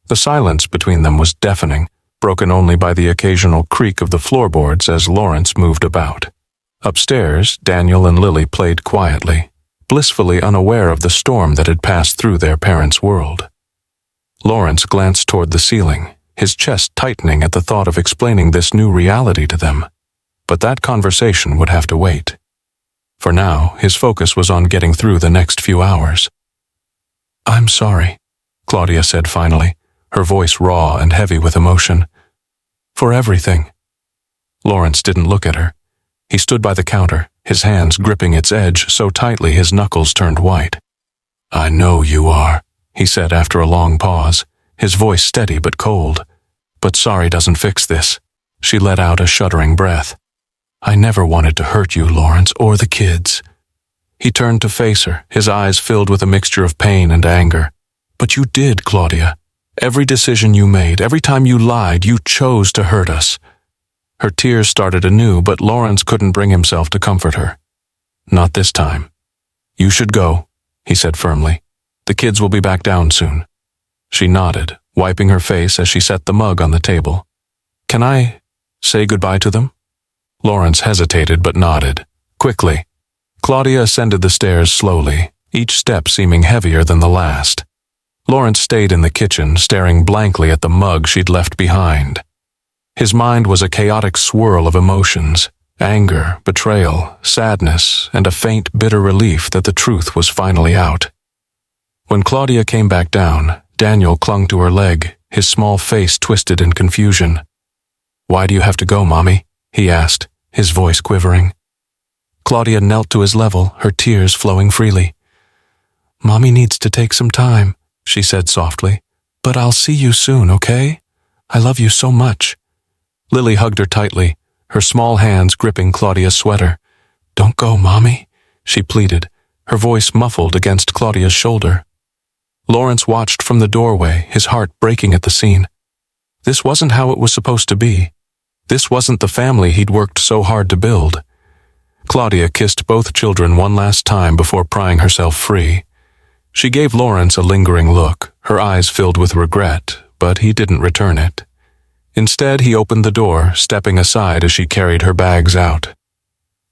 The silence between them was deafening, broken only by the occasional creak of the floorboards as Lawrence moved about. Upstairs, Daniel and Lily played quietly, blissfully unaware of the storm that had passed through their parents' world. Lawrence glanced toward the ceiling, his chest tightening at the thought of explaining this new reality to them. But that conversation would have to wait. For now, his focus was on getting through the next few hours. I'm sorry, Claudia said finally, her voice raw and heavy with emotion. For everything. Lawrence didn't look at her. He stood by the counter, his hands gripping its edge so tightly his knuckles turned white. I know you are, he said after a long pause, his voice steady but cold. But sorry doesn't fix this. She let out a shuddering breath. I never wanted to hurt you, Lawrence, or the kids. He turned to face her, his eyes filled with a mixture of pain and anger. But you did, Claudia. Every decision you made, every time you lied, you chose to hurt us. Her tears started anew, but Lawrence couldn't bring himself to comfort her. Not this time. You should go, he said firmly. The kids will be back down soon. She nodded, wiping her face as she set the mug on the table. Can I say goodbye to them? Lawrence hesitated but nodded. Quickly. Claudia ascended the stairs slowly, each step seeming heavier than the last. Lawrence stayed in the kitchen, staring blankly at the mug she'd left behind. His mind was a chaotic swirl of emotions, anger, betrayal, sadness, and a faint, bitter relief that the truth was finally out. When Claudia came back down, Daniel clung to her leg, his small face twisted in confusion. Why do you have to go, Mommy? He asked, his voice quivering. Claudia knelt to his level, her tears flowing freely. Mommy needs to take some time, she said softly. But I'll see you soon, okay? I love you so much. Lily hugged her tightly, her small hands gripping Claudia's sweater. Don't go, Mommy, she pleaded, her voice muffled against Claudia's shoulder. Lawrence watched from the doorway, his heart breaking at the scene. This wasn't how it was supposed to be. This wasn't the family he'd worked so hard to build. Claudia kissed both children one last time before prying herself free. She gave Lawrence a lingering look, her eyes filled with regret, but he didn't return it. Instead, he opened the door, stepping aside as she carried her bags out.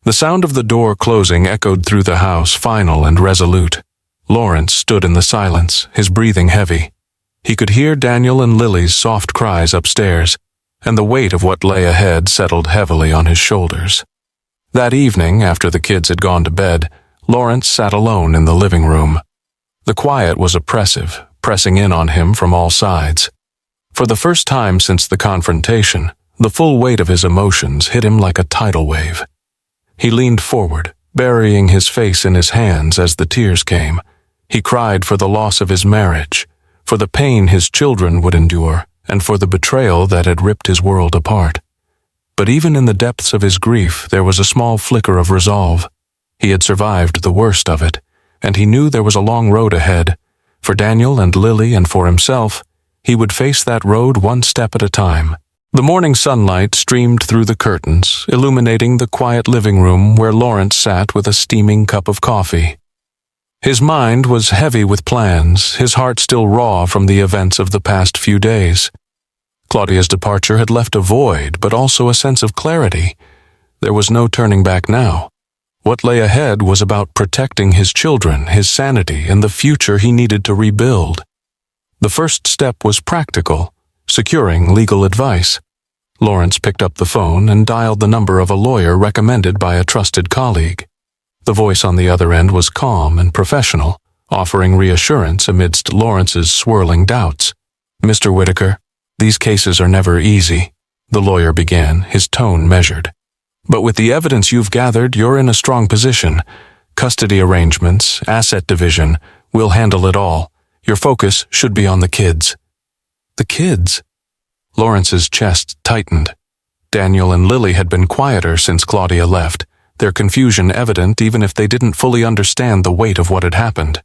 The sound of the door closing echoed through the house, final and resolute. Lawrence stood in the silence, his breathing heavy. He could hear Daniel and Lily's soft cries upstairs, and the weight of what lay ahead settled heavily on his shoulders. That evening, after the kids had gone to bed, Lawrence sat alone in the living room. The quiet was oppressive, pressing in on him from all sides. For the first time since the confrontation, the full weight of his emotions hit him like a tidal wave. He leaned forward, burying his face in his hands as the tears came. He cried for the loss of his marriage, for the pain his children would endure, and for the betrayal that had ripped his world apart. But even in the depths of his grief, there was a small flicker of resolve. He had survived the worst of it, and he knew there was a long road ahead. For Daniel and Lily and for himself, he would face that road one step at a time. The morning sunlight streamed through the curtains, illuminating the quiet living room where Lawrence sat with a steaming cup of coffee. His mind was heavy with plans, his heart still raw from the events of the past few days. Claudia's departure had left a void, but also a sense of clarity. There was no turning back now. What lay ahead was about protecting his children, his sanity, and the future he needed to rebuild. The first step was practical, securing legal advice. Lawrence picked up the phone and dialed the number of a lawyer recommended by a trusted colleague. The voice on the other end was calm and professional, offering reassurance amidst Lawrence's swirling doubts. "Mr. Whitaker, these cases are never easy," the lawyer began, his tone measured. "But with the evidence you've gathered, you're in a strong position. Custody arrangements, asset division, we'll handle it all. Your focus should be on the kids." "The kids?" Lawrence's chest tightened. Daniel and Lily had been quieter since Claudia left, their confusion evident even if they didn't fully understand the weight of what had happened.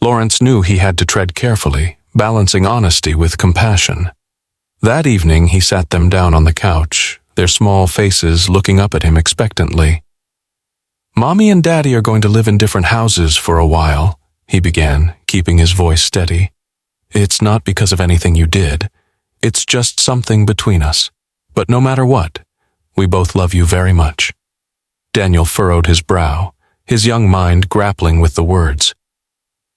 Lawrence knew he had to tread carefully, balancing honesty with compassion. That evening he sat them down on the couch, their small faces looking up at him expectantly. "Mommy and Daddy are going to live in different houses for a while," he began, keeping his voice steady. "It's not because of anything you did. It's just something between us. But no matter what, we both love you very much." Daniel furrowed his brow, his young mind grappling with the words.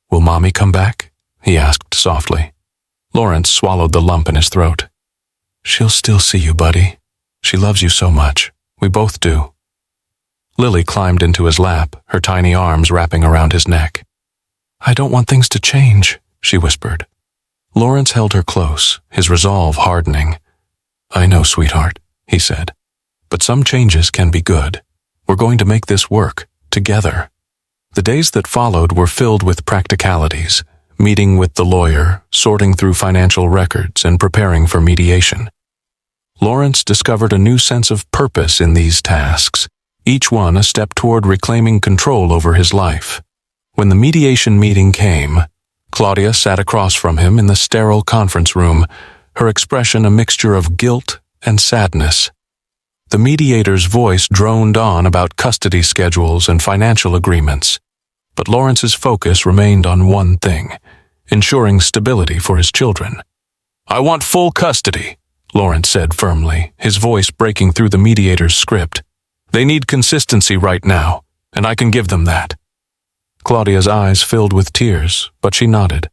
"Will Mommy come back?" he asked softly. Lawrence swallowed the lump in his throat. "She'll still see you, buddy. She loves you so much. We both do." Lily climbed into his lap, her tiny arms wrapping around his neck. "I don't want things to change," she whispered. Lawrence held her close, his resolve hardening. "I know, sweetheart," he said, "but some changes can be good. We're going to make this work, together." The days that followed were filled with practicalities, meeting with the lawyer, sorting through financial records, and preparing for mediation. Lawrence discovered a new sense of purpose in these tasks, each one a step toward reclaiming control over his life. When the mediation meeting came, Claudia sat across from him in the sterile conference room, her expression a mixture of guilt and sadness. The mediator's voice droned on about custody schedules and financial agreements, but Lawrence's focus remained on one thing, ensuring stability for his children. "I want full custody," Lawrence said firmly, his voice breaking through the mediator's script. "They need consistency right now, and I can give them that." Claudia's eyes filled with tears, but she nodded.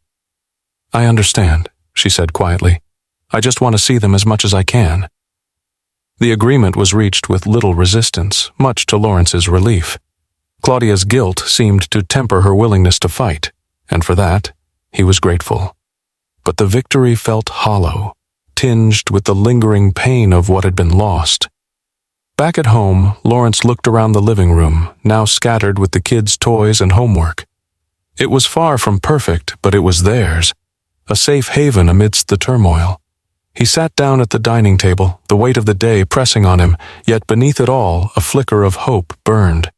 "I understand," she said quietly. "I just want to see them as much as I can." The agreement was reached with little resistance, much to Lawrence's relief. Claudia's guilt seemed to temper her willingness to fight, and for that, he was grateful. But the victory felt hollow, tinged with the lingering pain of what had been lost. Back at home, Lawrence looked around the living room, now scattered with the kids' toys and homework. It was far from perfect, but it was theirs, a safe haven amidst the turmoil. He sat down at the dining table, the weight of the day pressing on him, yet beneath it all, a flicker of hope burned.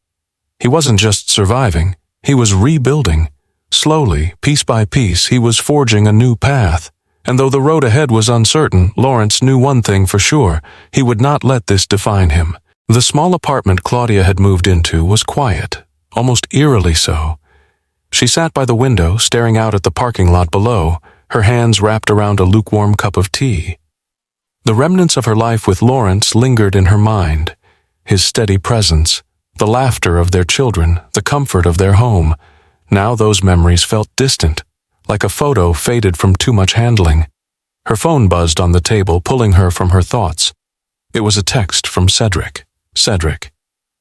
He wasn't just surviving, he was rebuilding. Slowly, piece by piece, he was forging a new path. And though the road ahead was uncertain, Lawrence knew one thing for sure: he would not let this define him. The small apartment Claudia had moved into was quiet, almost eerily so. She sat by the window, staring out at the parking lot below, her hands wrapped around a lukewarm cup of tea. The remnants of her life with Lawrence lingered in her mind, his steady presence, the laughter of their children, the comfort of their home. Now those memories felt distant, like a photo faded from too much handling. Her phone buzzed on the table, pulling her from her thoughts. It was a text from Cedric. "Cedric.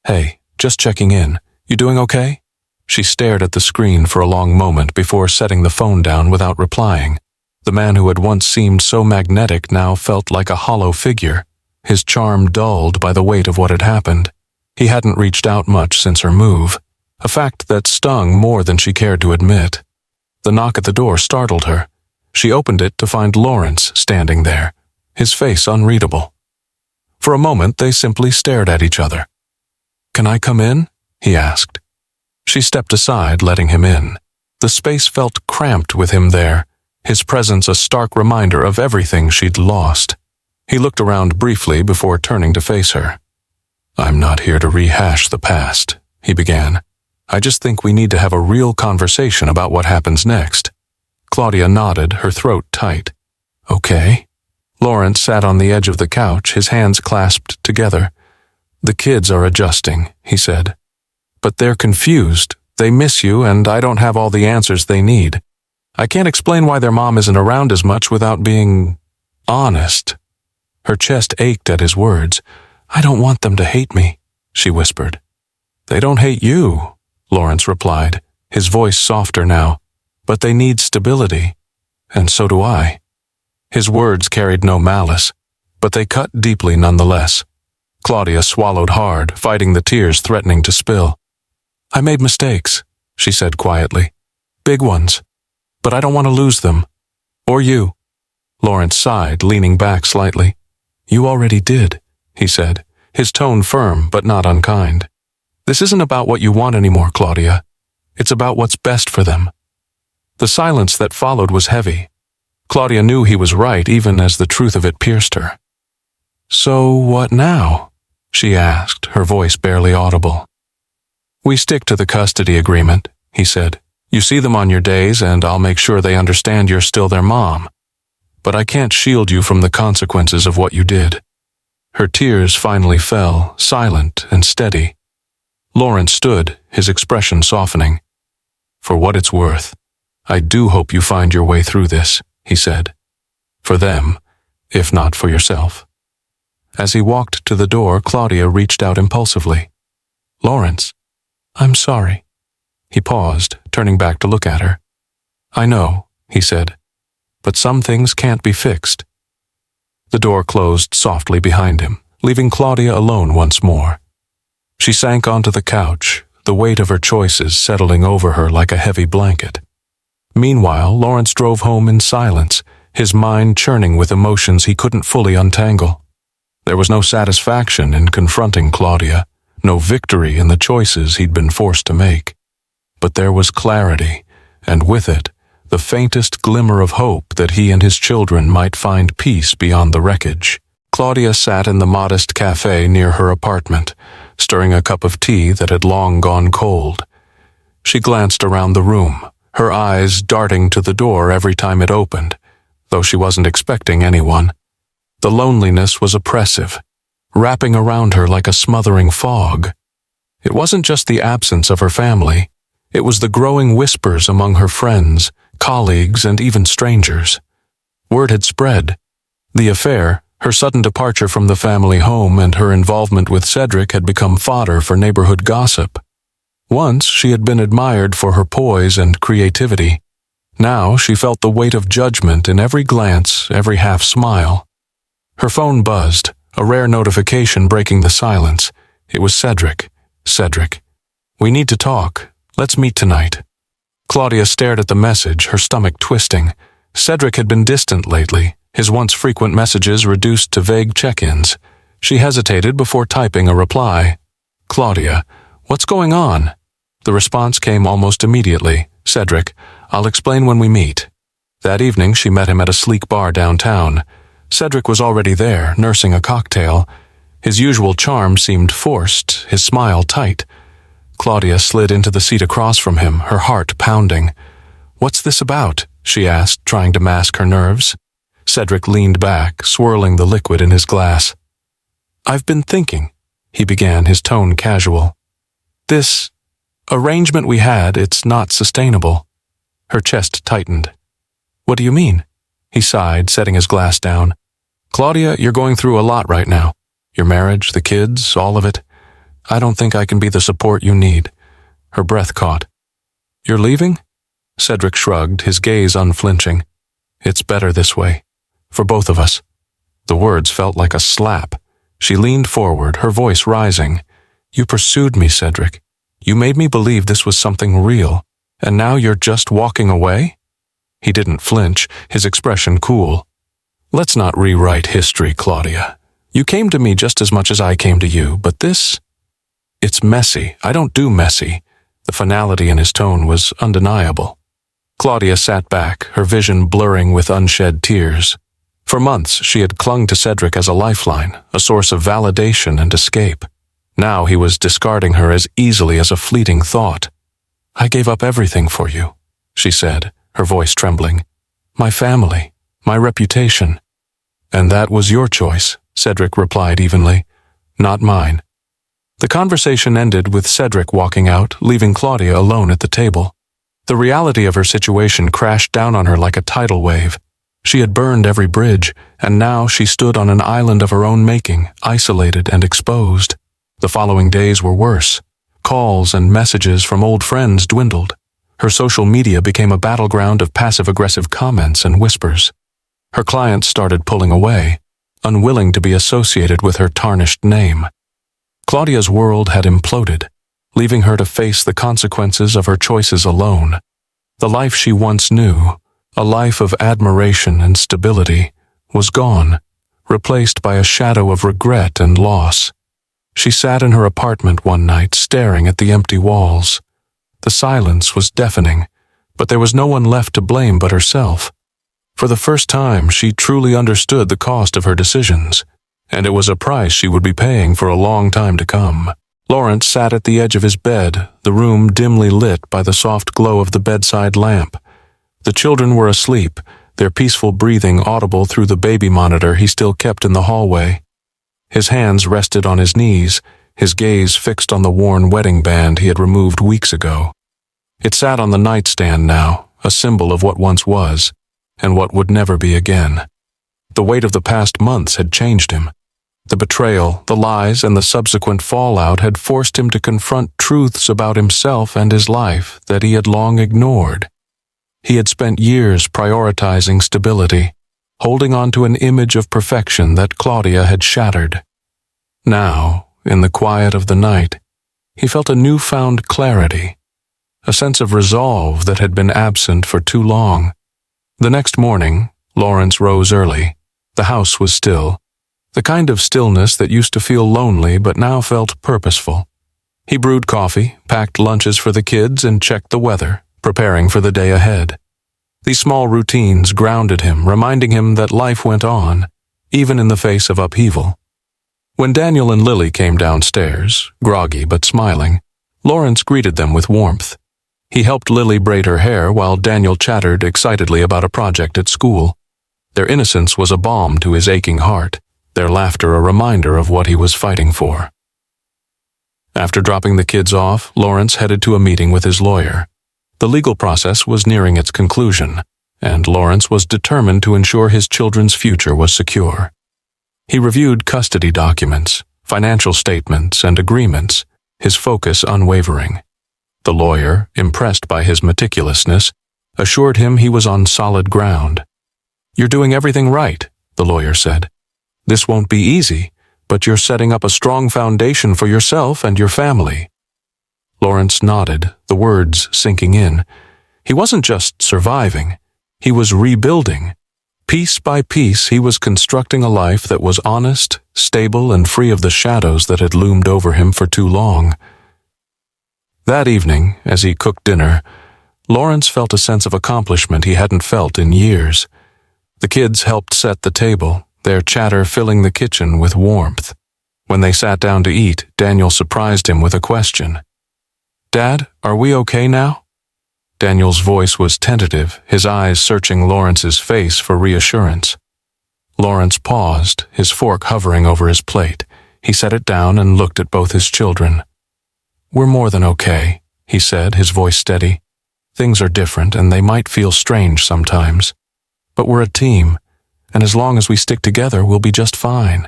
Hey, just checking in. You doing okay?" She stared at the screen for a long moment before setting the phone down without replying. The man who had once seemed so magnetic now felt like a hollow figure, his charm dulled by the weight of what had happened. He hadn't reached out much since her move, a fact that stung more than she cared to admit. The knock at the door startled her. She opened it to find Lawrence standing there, his face unreadable. For a moment, they simply stared at each other. "Can I come in?" he asked. She stepped aside, letting him in. The space felt cramped with him there, his presence a stark reminder of everything she'd lost. He looked around briefly before turning to face her. "I'm not here to rehash the past," he began. "I just think we need to have a real conversation about what happens next." Claudia nodded, her throat tight. "Okay." Lawrence sat on the edge of the couch, his hands clasped together. "The kids are adjusting," he said. "But they're confused. They miss you, and I don't have all the answers they need. I can't explain why their mom isn't around as much without being honest." Her chest ached at his words. "I don't want them to hate me," she whispered. "They don't hate you," Lawrence replied, his voice softer now. "But they need stability, and so do I." His words carried no malice, but they cut deeply nonetheless. Claudia swallowed hard, fighting the tears threatening to spill. "I made mistakes," she said quietly. "Big ones. But I don't want to lose them. Or you." Lawrence sighed, leaning back slightly. "You already did," he said, his tone firm but not unkind. "This isn't about what you want anymore, Claudia. It's about what's best for them." The silence that followed was heavy. Claudia knew he was right, even as the truth of it pierced her. "So what now?" she asked, her voice barely audible. "We stick to the custody agreement," he said. "You see them on your days, and I'll make sure they understand you're still their mom. But I can't shield you from the consequences of what you did." Her tears finally fell, silent and steady. Lawrence stood, his expression softening. "For what it's worth, I do hope you find your way through this," he said. "For them, if not for yourself." As he walked to the door, Claudia reached out impulsively. "Lawrence, I'm sorry." He paused, turning back to look at her. "I know," he said, "but some things can't be fixed." The door closed softly behind him, leaving Claudia alone once more. She sank onto the couch, the weight of her choices settling over her like a heavy blanket. Meanwhile, Lawrence drove home in silence, his mind churning with emotions he couldn't fully untangle. There was no satisfaction in confronting Claudia, no victory in the choices he'd been forced to make. But there was clarity, and with it, the faintest glimmer of hope that he and his children might find peace beyond the wreckage. Claudia sat in the modest cafe near her apartment, stirring a cup of tea that had long gone cold. She glanced around the room, her eyes darting to the door every time it opened, though she wasn't expecting anyone. The loneliness was oppressive, wrapping around her like a smothering fog. It wasn't just the absence of her family. It was the growing whispers among her friends, colleagues, and even strangers. Word had spread. The affair, her sudden departure from the family home, and her involvement with Cedric had become fodder for neighborhood gossip. Once she had been admired for her poise and creativity. Now she felt the weight of judgment in every glance, every half-smile. Her phone buzzed, a rare notification breaking the silence. It was Cedric. "Cedric, we need to talk. Let's meet tonight." Claudia stared at the message, her stomach twisting. Cedric had been distant lately, his once frequent messages reduced to vague check-ins. She hesitated before typing a reply. "Claudia, what's going on?" The response came almost immediately. "Cedric, I'll explain when we meet." That evening she met him at a sleek bar downtown. Cedric was already there, nursing a cocktail. His usual charm seemed forced, his smile tight. Claudia slid into the seat across from him, her heart pounding. "What's this about?" she asked, trying to mask her nerves. Cedric leaned back, swirling the liquid in his glass. "I've been thinking," he began, his tone casual. "This arrangement we had, it's not sustainable." Her chest tightened. "What do you mean?" He sighed, setting his glass down. "Claudia, you're going through a lot right now. Your marriage, the kids, all of it. I don't think I can be the support you need." Her breath caught. "You're leaving?" Cedric shrugged, his gaze unflinching. "It's better this way. For both of us." The words felt like a slap. She leaned forward, her voice rising. You pursued me, Cedric. You made me believe this was something real, and now you're just walking away? He didn't flinch, his expression cool. Let's not rewrite history, Claudia. You came to me just as much as I came to you, but this... It's messy. I don't do messy. The finality in his tone was undeniable. Claudia sat back, her vision blurring with unshed tears. For months, she had clung to Cedric as a lifeline, a source of validation and escape. Now he was discarding her as easily as a fleeting thought. I gave up everything for you, she said, her voice trembling. My family, my reputation. And that was your choice, Cedric replied evenly, not mine. The conversation ended with Cedric walking out, leaving Claudia alone at the table. The reality of her situation crashed down on her like a tidal wave. She had burned every bridge, and now she stood on an island of her own making, isolated and exposed. The following days were worse. Calls and messages from old friends dwindled. Her social media became a battleground of passive-aggressive comments and whispers. Her clients started pulling away, unwilling to be associated with her tarnished name. Claudia's world had imploded, leaving her to face the consequences of her choices alone. The life she once knew, a life of admiration and stability, was gone, replaced by a shadow of regret and loss. She sat in her apartment one night, staring at the empty walls. The silence was deafening, but there was no one left to blame but herself. For the first time, she truly understood the cost of her decisions, and it was a price she would be paying for a long time to come. Lawrence sat at the edge of his bed, the room dimly lit by the soft glow of the bedside lamp. The children were asleep, their peaceful breathing audible through the baby monitor he still kept in the hallway. His hands rested on his knees, his gaze fixed on the worn wedding band he had removed weeks ago. It sat on the nightstand now, a symbol of what once was, and what would never be again. The weight of the past months had changed him. The betrayal, the lies, and the subsequent fallout had forced him to confront truths about himself and his life that he had long ignored. He had spent years prioritizing stability, holding on to an image of perfection that Claudia had shattered. Now, in the quiet of the night, he felt a newfound clarity, a sense of resolve that had been absent for too long. The next morning, Lawrence rose early. The house was still, the kind of stillness that used to feel lonely but now felt purposeful. He brewed coffee, packed lunches for the kids, and checked the weather, preparing for the day ahead. These small routines grounded him, reminding him that life went on, even in the face of upheaval. When Daniel and Lily came downstairs, groggy but smiling, Lawrence greeted them with warmth. He helped Lily braid her hair while Daniel chattered excitedly about a project at school. Their innocence was a balm to his aching heart, their laughter a reminder of what he was fighting for. After dropping the kids off, Lawrence headed to a meeting with his lawyer. The legal process was nearing its conclusion, and Lawrence was determined to ensure his children's future was secure. He reviewed custody documents, financial statements, and agreements, his focus unwavering. The lawyer, impressed by his meticulousness, assured him he was on solid ground. "You're doing everything right," the lawyer said. "This won't be easy, but you're setting up a strong foundation for yourself and your family." Lawrence nodded, the words sinking in. He wasn't just surviving, he was rebuilding. Piece by piece, he was constructing a life that was honest, stable, and free of the shadows that had loomed over him for too long. That evening, as he cooked dinner, Lawrence felt a sense of accomplishment he hadn't felt in years. The kids helped set the table, their chatter filling the kitchen with warmth. When they sat down to eat, Daniel surprised him with a question. "Dad, are we okay now?" Daniel's voice was tentative, his eyes searching Lawrence's face for reassurance. Lawrence paused, his fork hovering over his plate. He set it down and looked at both his children. "We're more than okay," he said, his voice steady. "Things are different, and they might feel strange sometimes. But we're a team, and as long as we stick together, we'll be just fine."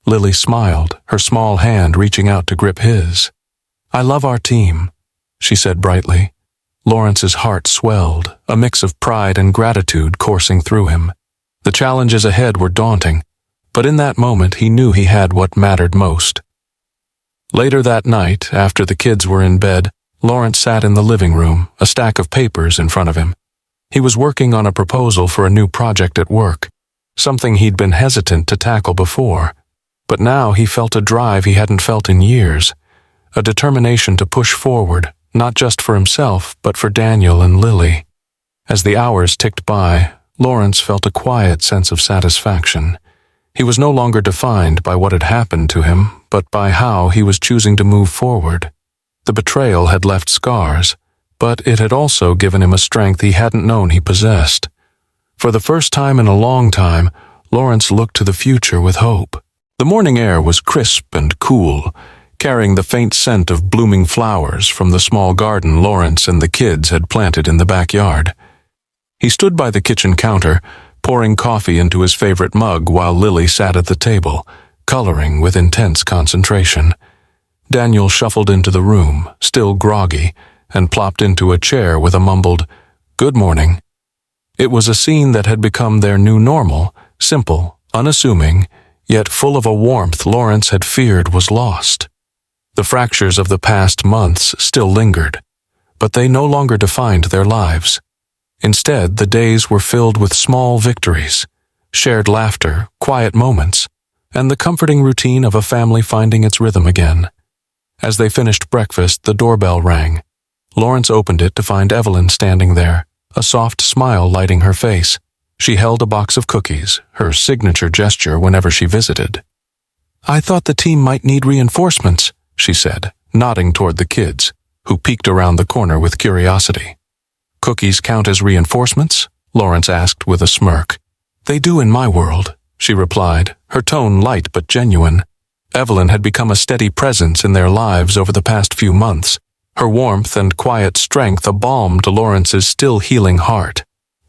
Lily smiled, her small hand reaching out to grip his. "I love our team," she said brightly. Lawrence's heart swelled, a mix of pride and gratitude coursing through him. The challenges ahead were daunting, but in that moment he knew he had what mattered most. Later that night, after the kids were in bed, Lawrence sat in the living room, a stack of papers in front of him. He was working on a proposal for a new project at work, something he'd been hesitant to tackle before. But now he felt a drive he hadn't felt in years, a determination to push forward, not just for himself, but for Daniel and Lily. As the hours ticked by, Lawrence felt a quiet sense of satisfaction. He was no longer defined by what had happened to him, but by how he was choosing to move forward. The betrayal had left scars, but it had also given him a strength he hadn't known he possessed. For the first time in a long time, Lawrence looked to the future with hope. The morning air was crisp and cool, carrying the faint scent of blooming flowers from the small garden Lawrence and the kids had planted in the backyard. He stood by the kitchen counter, pouring coffee into his favorite mug while Lily sat at the table, coloring with intense concentration. Daniel shuffled into the room, still groggy, and plopped into a chair with a mumbled, "Good morning." It was a scene that had become their new normal, simple, unassuming, yet full of a warmth Lawrence had feared was lost. The fractures of the past months still lingered, but they no longer defined their lives. Instead, the days were filled with small victories, shared laughter, quiet moments, and the comforting routine of a family finding its rhythm again. As they finished breakfast, the doorbell rang. Lawrence opened it to find Evelyn standing there, a soft smile lighting her face. She held a box of cookies, her signature gesture whenever she visited. "I thought the team might need reinforcements," she said, nodding toward the kids, who peeked around the corner with curiosity. "Cookies count as reinforcements?" Lawrence asked with a smirk. "They do in my world," she replied, her tone light but genuine. Evelyn had become a steady presence in their lives over the past few months, her warmth and quiet strength a balm to Lawrence's still healing heart.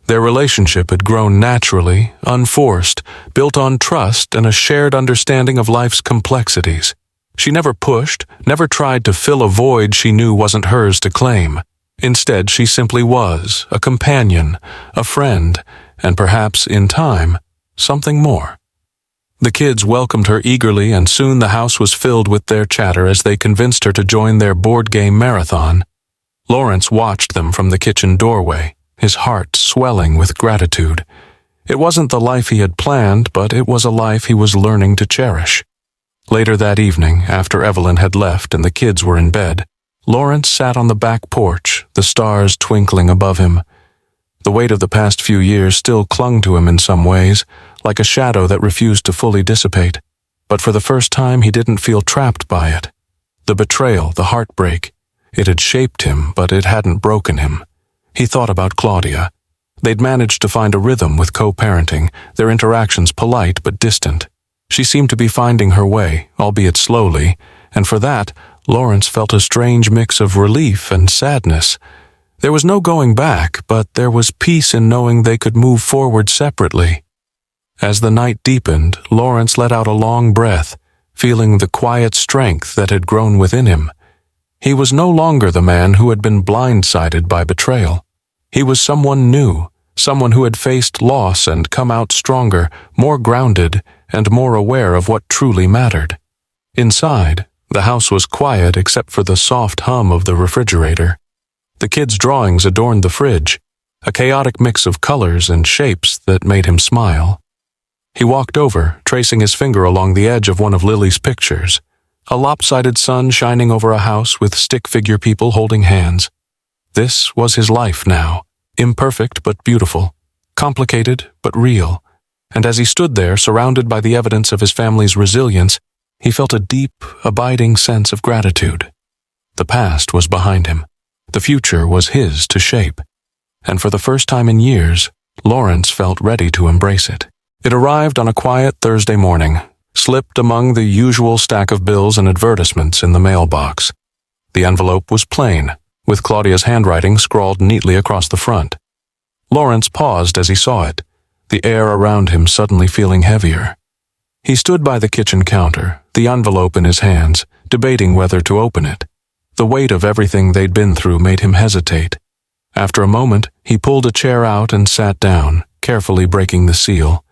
Their relationship had grown naturally, unforced, built on trust and a shared understanding of life's complexities. She never pushed, never tried to fill a void she knew wasn't hers to claim. Instead, she simply was, a companion, a friend, and perhaps, in time, something more. The kids welcomed her eagerly, and soon the house was filled with their chatter as they convinced her to join their board game marathon. Lawrence watched them from the kitchen doorway, his heart swelling with gratitude. It wasn't the life he had planned, but it was a life he was learning to cherish. Later that evening, after Evelyn had left and the kids were in bed, Lawrence sat on the back porch, the stars twinkling above him. The weight of the past few years still clung to him in some ways, like a shadow that refused to fully dissipate. But for the first time he didn't feel trapped by it. The betrayal, the heartbreak, it had shaped him, but it hadn't broken him. He thought about Claudia. They'd managed to find a rhythm with co-parenting, their interactions polite but distant. She seemed to be finding her way, albeit slowly, and for that, Lawrence felt a strange mix of relief and sadness. There was no going back, but there was peace in knowing they could move forward separately. As the night deepened, Lawrence let out a long breath, feeling the quiet strength that had grown within him. He was no longer the man who had been blindsided by betrayal. He was someone new, someone who had faced loss and come out stronger, more grounded, and more aware of what truly mattered. Inside, the house was quiet except for the soft hum of the refrigerator. The kids' drawings adorned the fridge, a chaotic mix of colors and shapes that made him smile. He walked over, tracing his finger along the edge of one of Lily's pictures, a lopsided sun shining over a house with stick figure people holding hands. This was his life now, imperfect but beautiful, complicated but real, and as he stood there surrounded by the evidence of his family's resilience, he felt a deep, abiding sense of gratitude. The past was behind him. The future was his to shape, and for the first time in years, Lawrence felt ready to embrace it. It arrived on a quiet Thursday morning, slipped among the usual stack of bills and advertisements in the mailbox. The envelope was plain, with Claudia's handwriting scrawled neatly across the front. Lawrence paused as he saw it, the air around him suddenly feeling heavier. He stood by the kitchen counter, the envelope in his hands, debating whether to open it. The weight of everything they'd been through made him hesitate. After a moment, he pulled a chair out and sat down, carefully breaking the seal.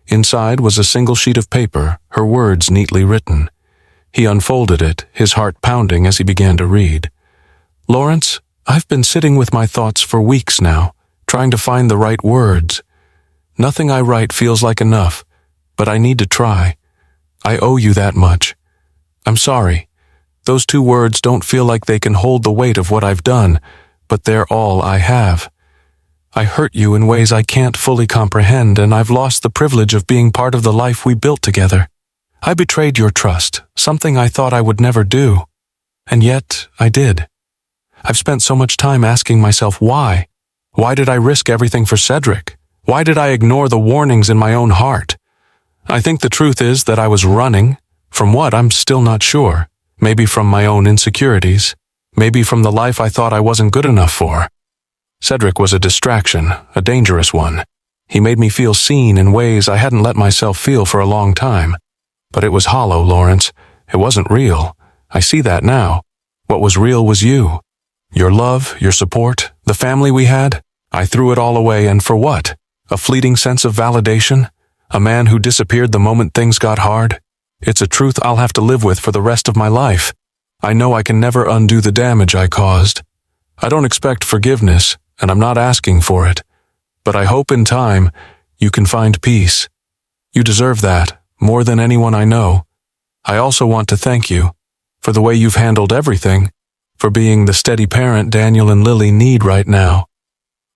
Inside was a single sheet of paper, her words neatly written. He unfolded it, his heart pounding as he began to read. "Lawrence, I've been sitting with my thoughts for weeks now, trying to find the right words. Nothing I write feels like enough, but I need to try. I owe you that much. I'm sorry. Those 2 words don't feel like they can hold the weight of what I've done, but they're all I have. I hurt you in ways I can't fully comprehend, and I've lost the privilege of being part of the life we built together. I betrayed your trust, something I thought I would never do. And yet, I did. I've spent so much time asking myself why. Why did I risk everything for Cedric? Why did I ignore the warnings in my own heart? I think the truth is that I was running. From what, I'm still not sure. Maybe from my own insecurities. Maybe from the life I thought I wasn't good enough for. Cedric was a distraction, a dangerous one. He made me feel seen in ways I hadn't let myself feel for a long time. But it was hollow, Lawrence. It wasn't real. I see that now. What was real was you. Your love, your support, the family we had. I threw it all away, and for what? A fleeting sense of validation? A man who disappeared the moment things got hard? It's a truth I'll have to live with for the rest of my life. I know I can never undo the damage I caused. I don't expect forgiveness, and I'm not asking for it. But I hope in time you can find peace. You deserve that, more than anyone I know. I also want to thank you for the way you've handled everything, for being the steady parent Daniel and Lily need right now.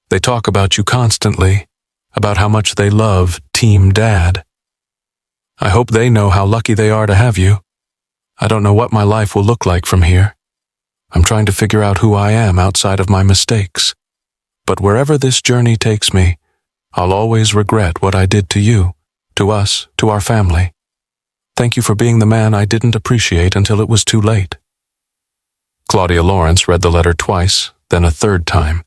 They talk about you constantly, about how much they love Team Dad. I hope they know how lucky they are to have you. I don't know what my life will look like from here. I'm trying to figure out who I am outside of my mistakes. But wherever this journey takes me, I'll always regret what I did to you, to us, to our family. Thank you for being the man I didn't appreciate until it was too late." Claudia Lawrence read the letter twice, then a 3rd time.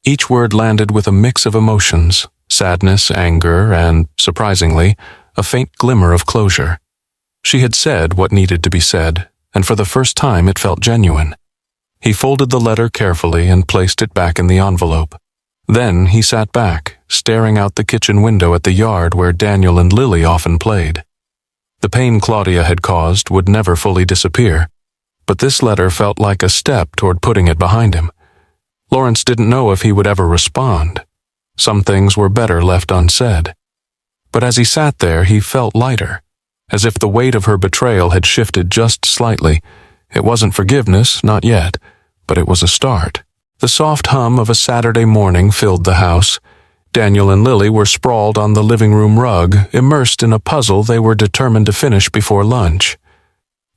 Each word landed with a mix of emotions, sadness, anger, and, surprisingly, a faint glimmer of closure. She had said what needed to be said, and for the first time it felt genuine. He folded the letter carefully and placed it back in the envelope. Then he sat back, staring out the kitchen window at the yard where Daniel and Lily often played. The pain Claudia had caused would never fully disappear, but this letter felt like a step toward putting it behind him. Lawrence didn't know if he would ever respond. Some things were better left unsaid. But as he sat there, he felt lighter, as if the weight of her betrayal had shifted just slightly. It wasn't forgiveness, not yet, but it was a start. The soft hum of a Saturday morning filled the house. Daniel and Lily were sprawled on the living room rug, immersed in a puzzle they were determined to finish before lunch.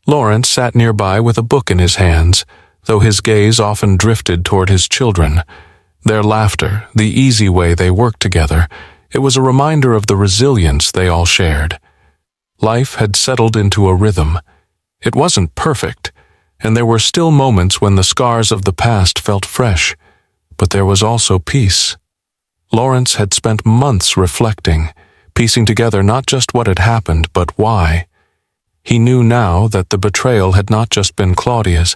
Lawrence sat nearby with a book in his hands, though his gaze often drifted toward his children. Their laughter, the easy way they worked together, it was a reminder of the resilience they all shared. Life had settled into a rhythm. It wasn't perfect, and there were still moments when the scars of the past felt fresh, but there was also peace. Lawrence had spent months reflecting, piecing together not just what had happened, but why. He knew now that the betrayal had not just been Claudia's.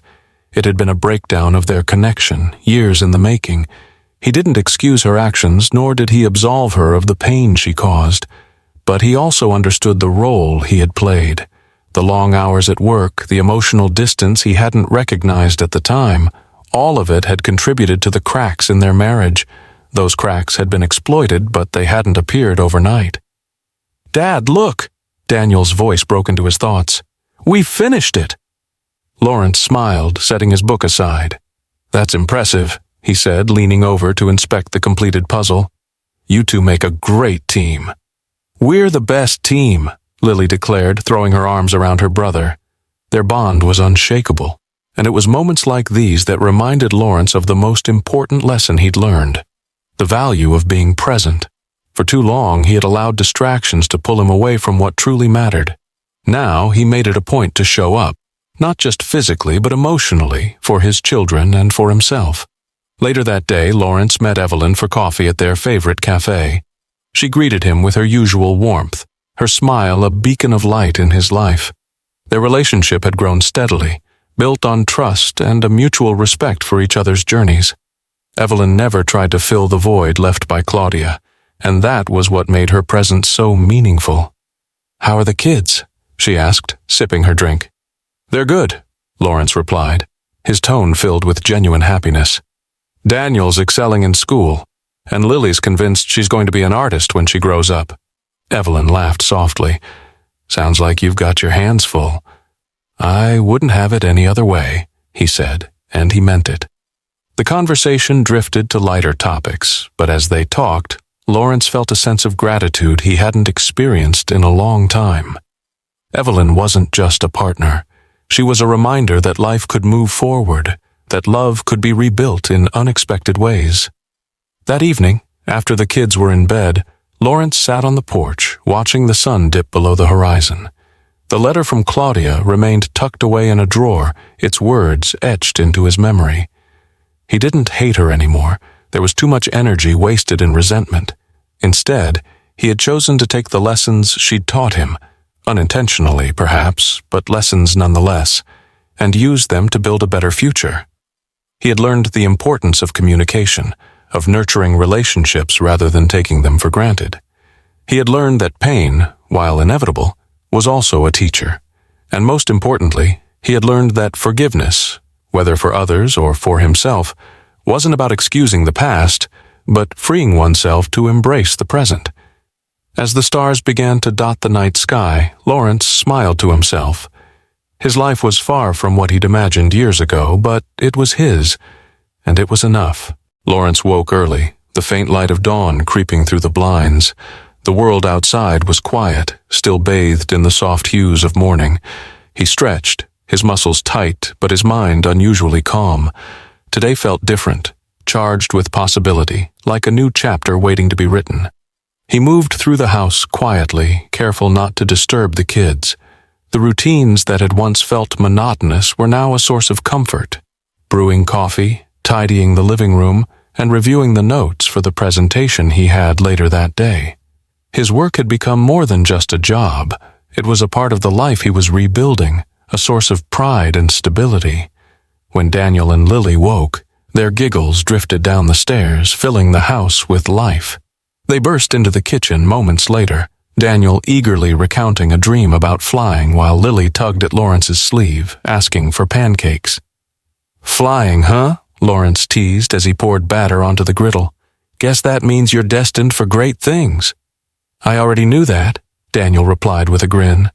It had been a breakdown of their connection, years in the making. He didn't excuse her actions, nor did he absolve her of the pain she caused. But he also understood the role he had played. The long hours at work, the emotional distance he hadn't recognized at the time, all of it had contributed to the cracks in their marriage. Those cracks had been exploited, but they hadn't appeared overnight. "Dad, look!" Daniel's voice broke into his thoughts. "We finished it!" Lawrence smiled, setting his book aside. "That's impressive," he said, leaning over to inspect the completed puzzle. "You two make a great team." "We're the best team," Lily declared, throwing her arms around her brother. Their bond was unshakable, and it was moments like these that reminded Lawrence of the most important lesson he'd learned: the value of being present. For too long, he had allowed distractions to pull him away from what truly mattered. Now he made it a point to show up, not just physically but emotionally, for his children and for himself. Later that day, Lawrence met Evelyn for coffee at their favorite cafe. She greeted him with her usual warmth, her smile a beacon of light in his life. Their relationship had grown steadily, built on trust and a mutual respect for each other's journeys. Evelyn never tried to fill the void left by Claudia, and that was what made her presence so meaningful. "How are the kids?" she asked, sipping her drink. "They're good," Lawrence replied, his tone filled with genuine happiness. "Daniel's excelling in school, and Lily's convinced she's going to be an artist when she grows up." Evelyn laughed softly. "Sounds like you've got your hands full." "I wouldn't have it any other way," he said, and he meant it. The conversation drifted to lighter topics, but as they talked, Lawrence felt a sense of gratitude he hadn't experienced in a long time. Evelyn wasn't just a partner. She was a reminder that life could move forward, that love could be rebuilt in unexpected ways. That evening, after the kids were in bed, Lawrence sat on the porch, watching the sun dip below the horizon. The letter from Claudia remained tucked away in a drawer, its words etched into his memory. He didn't hate her anymore. There was too much energy wasted in resentment. Instead, he had chosen to take the lessons she'd taught him, unintentionally perhaps, but lessons nonetheless, and use them to build a better future. He had learned the importance of communication, of nurturing relationships rather than taking them for granted. He had learned that pain, while inevitable, was also a teacher. And most importantly, he had learned that forgiveness, whether for others or for himself, wasn't about excusing the past, but freeing oneself to embrace the present. As the stars began to dot the night sky, Lawrence smiled to himself. His life was far from what he'd imagined years ago, but it was his, and it was enough. Lawrence woke early, the faint light of dawn creeping through the blinds. The world outside was quiet, still bathed in the soft hues of morning. He stretched, his muscles tight, but his mind unusually calm. Today felt different, charged with possibility, like a new chapter waiting to be written. He moved through the house quietly, careful not to disturb the kids. The routines that had once felt monotonous were now a source of comfort. Brewing coffee, tidying the living room, and reviewing the notes for the presentation he had later that day. His work had become more than just a job. It was a part of the life he was rebuilding, a source of pride and stability. When Daniel and Lily woke, their giggles drifted down the stairs, filling the house with life. They burst into the kitchen moments later, Daniel eagerly recounting a dream about flying while Lily tugged at Lawrence's sleeve, asking for pancakes. "Flying, huh?" Lawrence teased as he poured batter onto the griddle. "Guess that means you're destined for great things." "I already knew that," Daniel replied with a grin.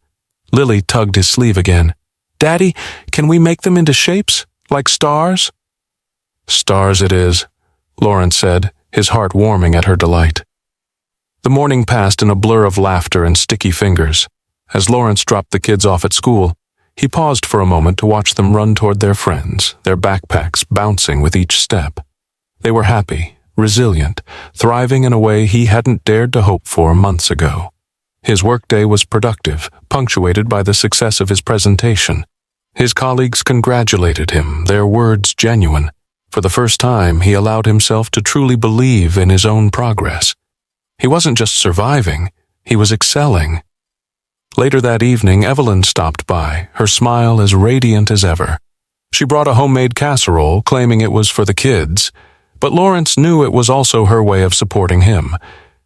Lily tugged his sleeve again. "Daddy, can we make them into shapes, like stars?" "Stars it is," Lawrence said, his heart warming at her delight. The morning passed in a blur of laughter and sticky fingers. As Lawrence dropped the kids off at school, he paused for a moment to watch them run toward their friends, their backpacks bouncing with each step. They were happy, resilient, thriving in a way he hadn't dared to hope for months ago. His workday was productive, punctuated by the success of his presentation. His colleagues congratulated him, their words genuine. For the first time, he allowed himself to truly believe in his own progress. He wasn't just surviving, he was excelling. Later that evening, Evelyn stopped by, her smile as radiant as ever. She brought a homemade casserole, claiming it was for the kids, but Lawrence knew it was also her way of supporting him.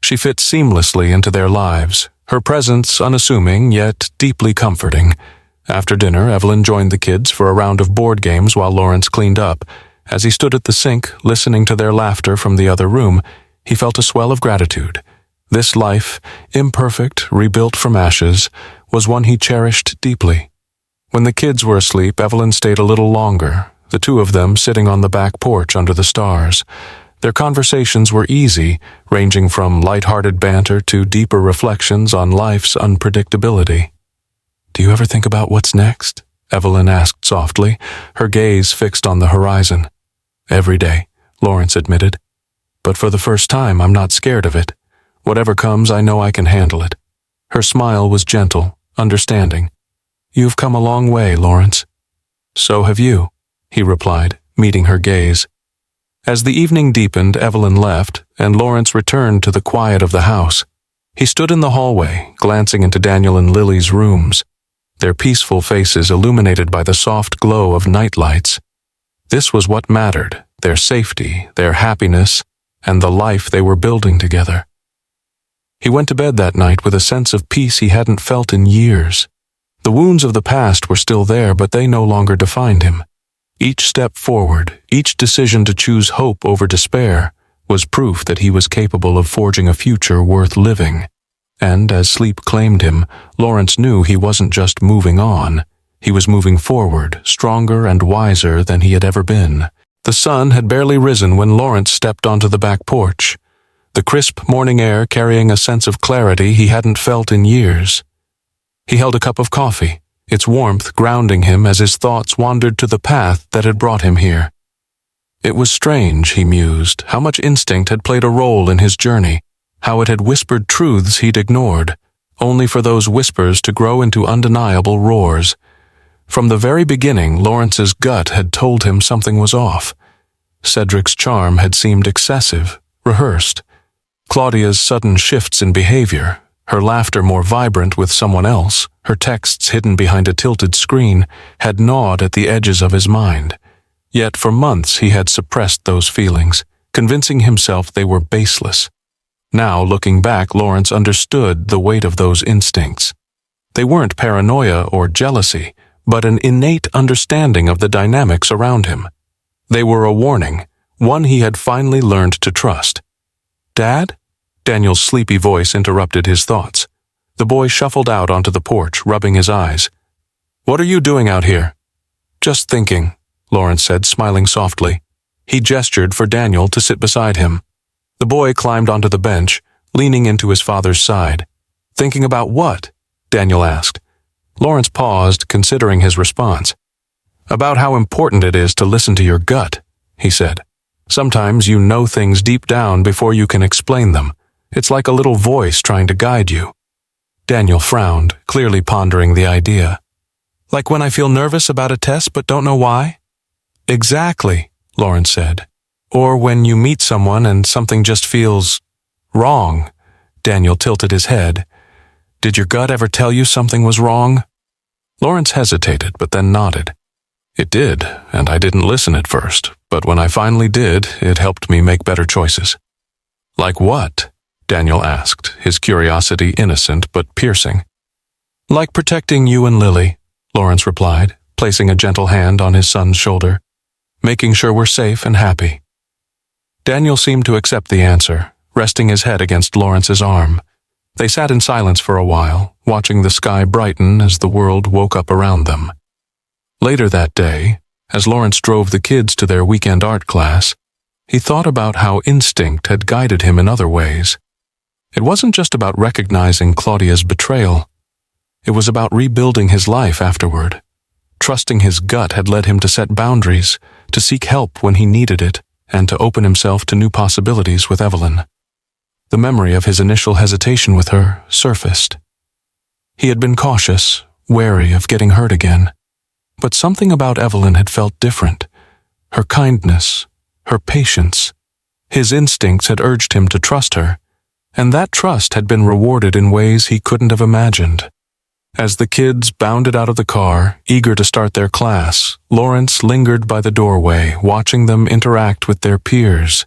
She fit seamlessly into their lives, her presence unassuming yet deeply comforting. After dinner, Evelyn joined the kids for a round of board games while Lawrence cleaned up. As he stood at the sink, listening to their laughter from the other room, he felt a swell of gratitude. This life, imperfect, rebuilt from ashes, was one he cherished deeply. When the kids were asleep, Evelyn stayed a little longer, the two of them sitting on the back porch under the stars. Their conversations were easy, ranging from light-hearted banter to deeper reflections on life's unpredictability. "Do you ever think about what's next?" Evelyn asked softly, her gaze fixed on the horizon. "Every day," Lawrence admitted. "But for the first time, I'm not scared of it. Whatever comes, I know I can handle it." Her smile was gentle, understanding. "You've come a long way, Lawrence." "So have you," he replied, meeting her gaze. As the evening deepened, Evelyn left, and Lawrence returned to the quiet of the house. He stood in the hallway, glancing into Daniel and Lily's rooms, their peaceful faces illuminated by the soft glow of nightlights. This was what mattered, their safety, their happiness, and the life they were building together. He went to bed that night with a sense of peace he hadn't felt in years. The wounds of the past were still there, but they no longer defined him. Each step forward, each decision to choose hope over despair, was proof that he was capable of forging a future worth living. And as sleep claimed him, Lawrence knew he wasn't just moving on. He was moving forward, stronger and wiser than he had ever been. The sun had barely risen when Lawrence stepped onto the back porch, the crisp morning air carrying a sense of clarity he hadn't felt in years. He held a cup of coffee, its warmth grounding him as his thoughts wandered to the path that had brought him here. It was strange, he mused, how much instinct had played a role in his journey, how it had whispered truths he'd ignored, only for those whispers to grow into undeniable roars. From the very beginning, Lawrence's gut had told him something was off. Cedric's charm had seemed excessive, rehearsed. Claudia's sudden shifts in behavior, her laughter more vibrant with someone else, her texts hidden behind a tilted screen, had gnawed at the edges of his mind. Yet for months he had suppressed those feelings, convincing himself they were baseless. Now, looking back, Lawrence understood the weight of those instincts. They weren't paranoia or jealousy, but an innate understanding of the dynamics around him. They were a warning, one he had finally learned to trust. "Dad?" Daniel's sleepy voice interrupted his thoughts. The boy shuffled out onto the porch, rubbing his eyes. "What are you doing out here?" "Just thinking," Lawrence said, smiling softly. He gestured for Daniel to sit beside him. The boy climbed onto the bench, leaning into his father's side. "Thinking about what?" Daniel asked. Lawrence paused, considering his response. "About how important it is to listen to your gut," he said. "Sometimes you know things deep down before you can explain them. It's like a little voice trying to guide you." Daniel frowned, clearly pondering the idea. "Like when I feel nervous about a test but don't know why?" "Exactly," Lawrence said. "Or when you meet someone and something just feels wrong." Daniel tilted his head. "Did your gut ever tell you something was wrong?" Lawrence hesitated, but then nodded. "It did, and I didn't listen at first, but when I finally did, it helped me make better choices." "Like what?" Daniel asked, his curiosity innocent but piercing. "Like protecting you and Lily," Lawrence replied, placing a gentle hand on his son's shoulder. "Making sure we're safe and happy." Daniel seemed to accept the answer, resting his head against Lawrence's arm. They sat in silence for a while, watching the sky brighten as the world woke up around them. Later that day, as Lawrence drove the kids to their weekend art class, he thought about how instinct had guided him in other ways. It wasn't just about recognizing Claudia's betrayal. It was about rebuilding his life afterward. Trusting his gut had led him to set boundaries, to seek help when he needed it, and to open himself to new possibilities with Evelyn. The memory of his initial hesitation with her surfaced. He had been cautious, wary of getting hurt again. But something about Evelyn had felt different. Her kindness, her patience. His instincts had urged him to trust her, and that trust had been rewarded in ways he couldn't have imagined. As the kids bounded out of the car, eager to start their class, Lawrence lingered by the doorway, watching them interact with their peers.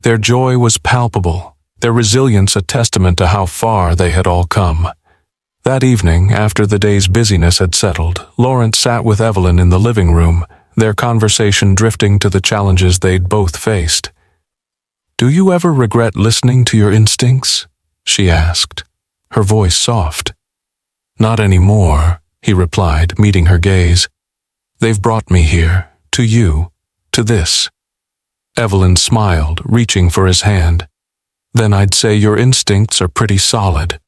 Their joy was palpable, their resilience a testament to how far they had all come. That evening, after the day's busyness had settled, Lawrence sat with Evelyn in the living room, their conversation drifting to the challenges they'd both faced. "Do you ever regret listening to your instincts?" she asked, her voice soft. "Not anymore," he replied, meeting her gaze. "They've brought me here, to you, to this." Evelyn smiled, reaching for his hand. "Then I'd say your instincts are pretty solid."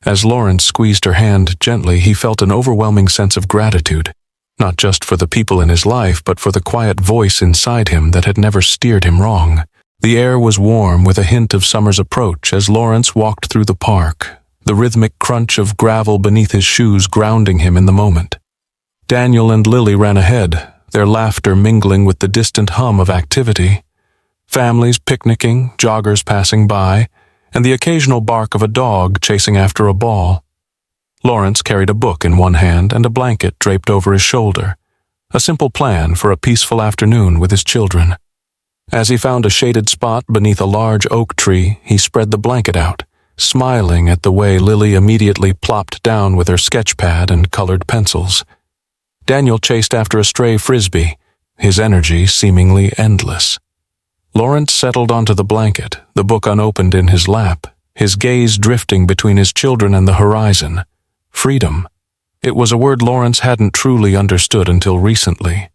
As Lawrence squeezed her hand gently, he felt an overwhelming sense of gratitude, not just for the people in his life, but for the quiet voice inside him that had never steered him wrong. The air was warm with a hint of summer's approach as Lawrence walked through the park, the rhythmic crunch of gravel beneath his shoes grounding him in the moment. Daniel and Lily ran ahead, their laughter mingling with the distant hum of activity. Families picnicking, joggers passing by, and the occasional bark of a dog chasing after a ball. Lawrence carried a book in one hand and a blanket draped over his shoulder, a simple plan for a peaceful afternoon with his children. As he found a shaded spot beneath a large oak tree, he spread the blanket out, smiling at the way Lily immediately plopped down with her sketch pad and colored pencils. Daniel chased after a stray frisbee, his energy seemingly endless. Lawrence settled onto the blanket, the book unopened in his lap, his gaze drifting between his children and the horizon. Freedom. It was a word Lawrence hadn't truly understood until recently.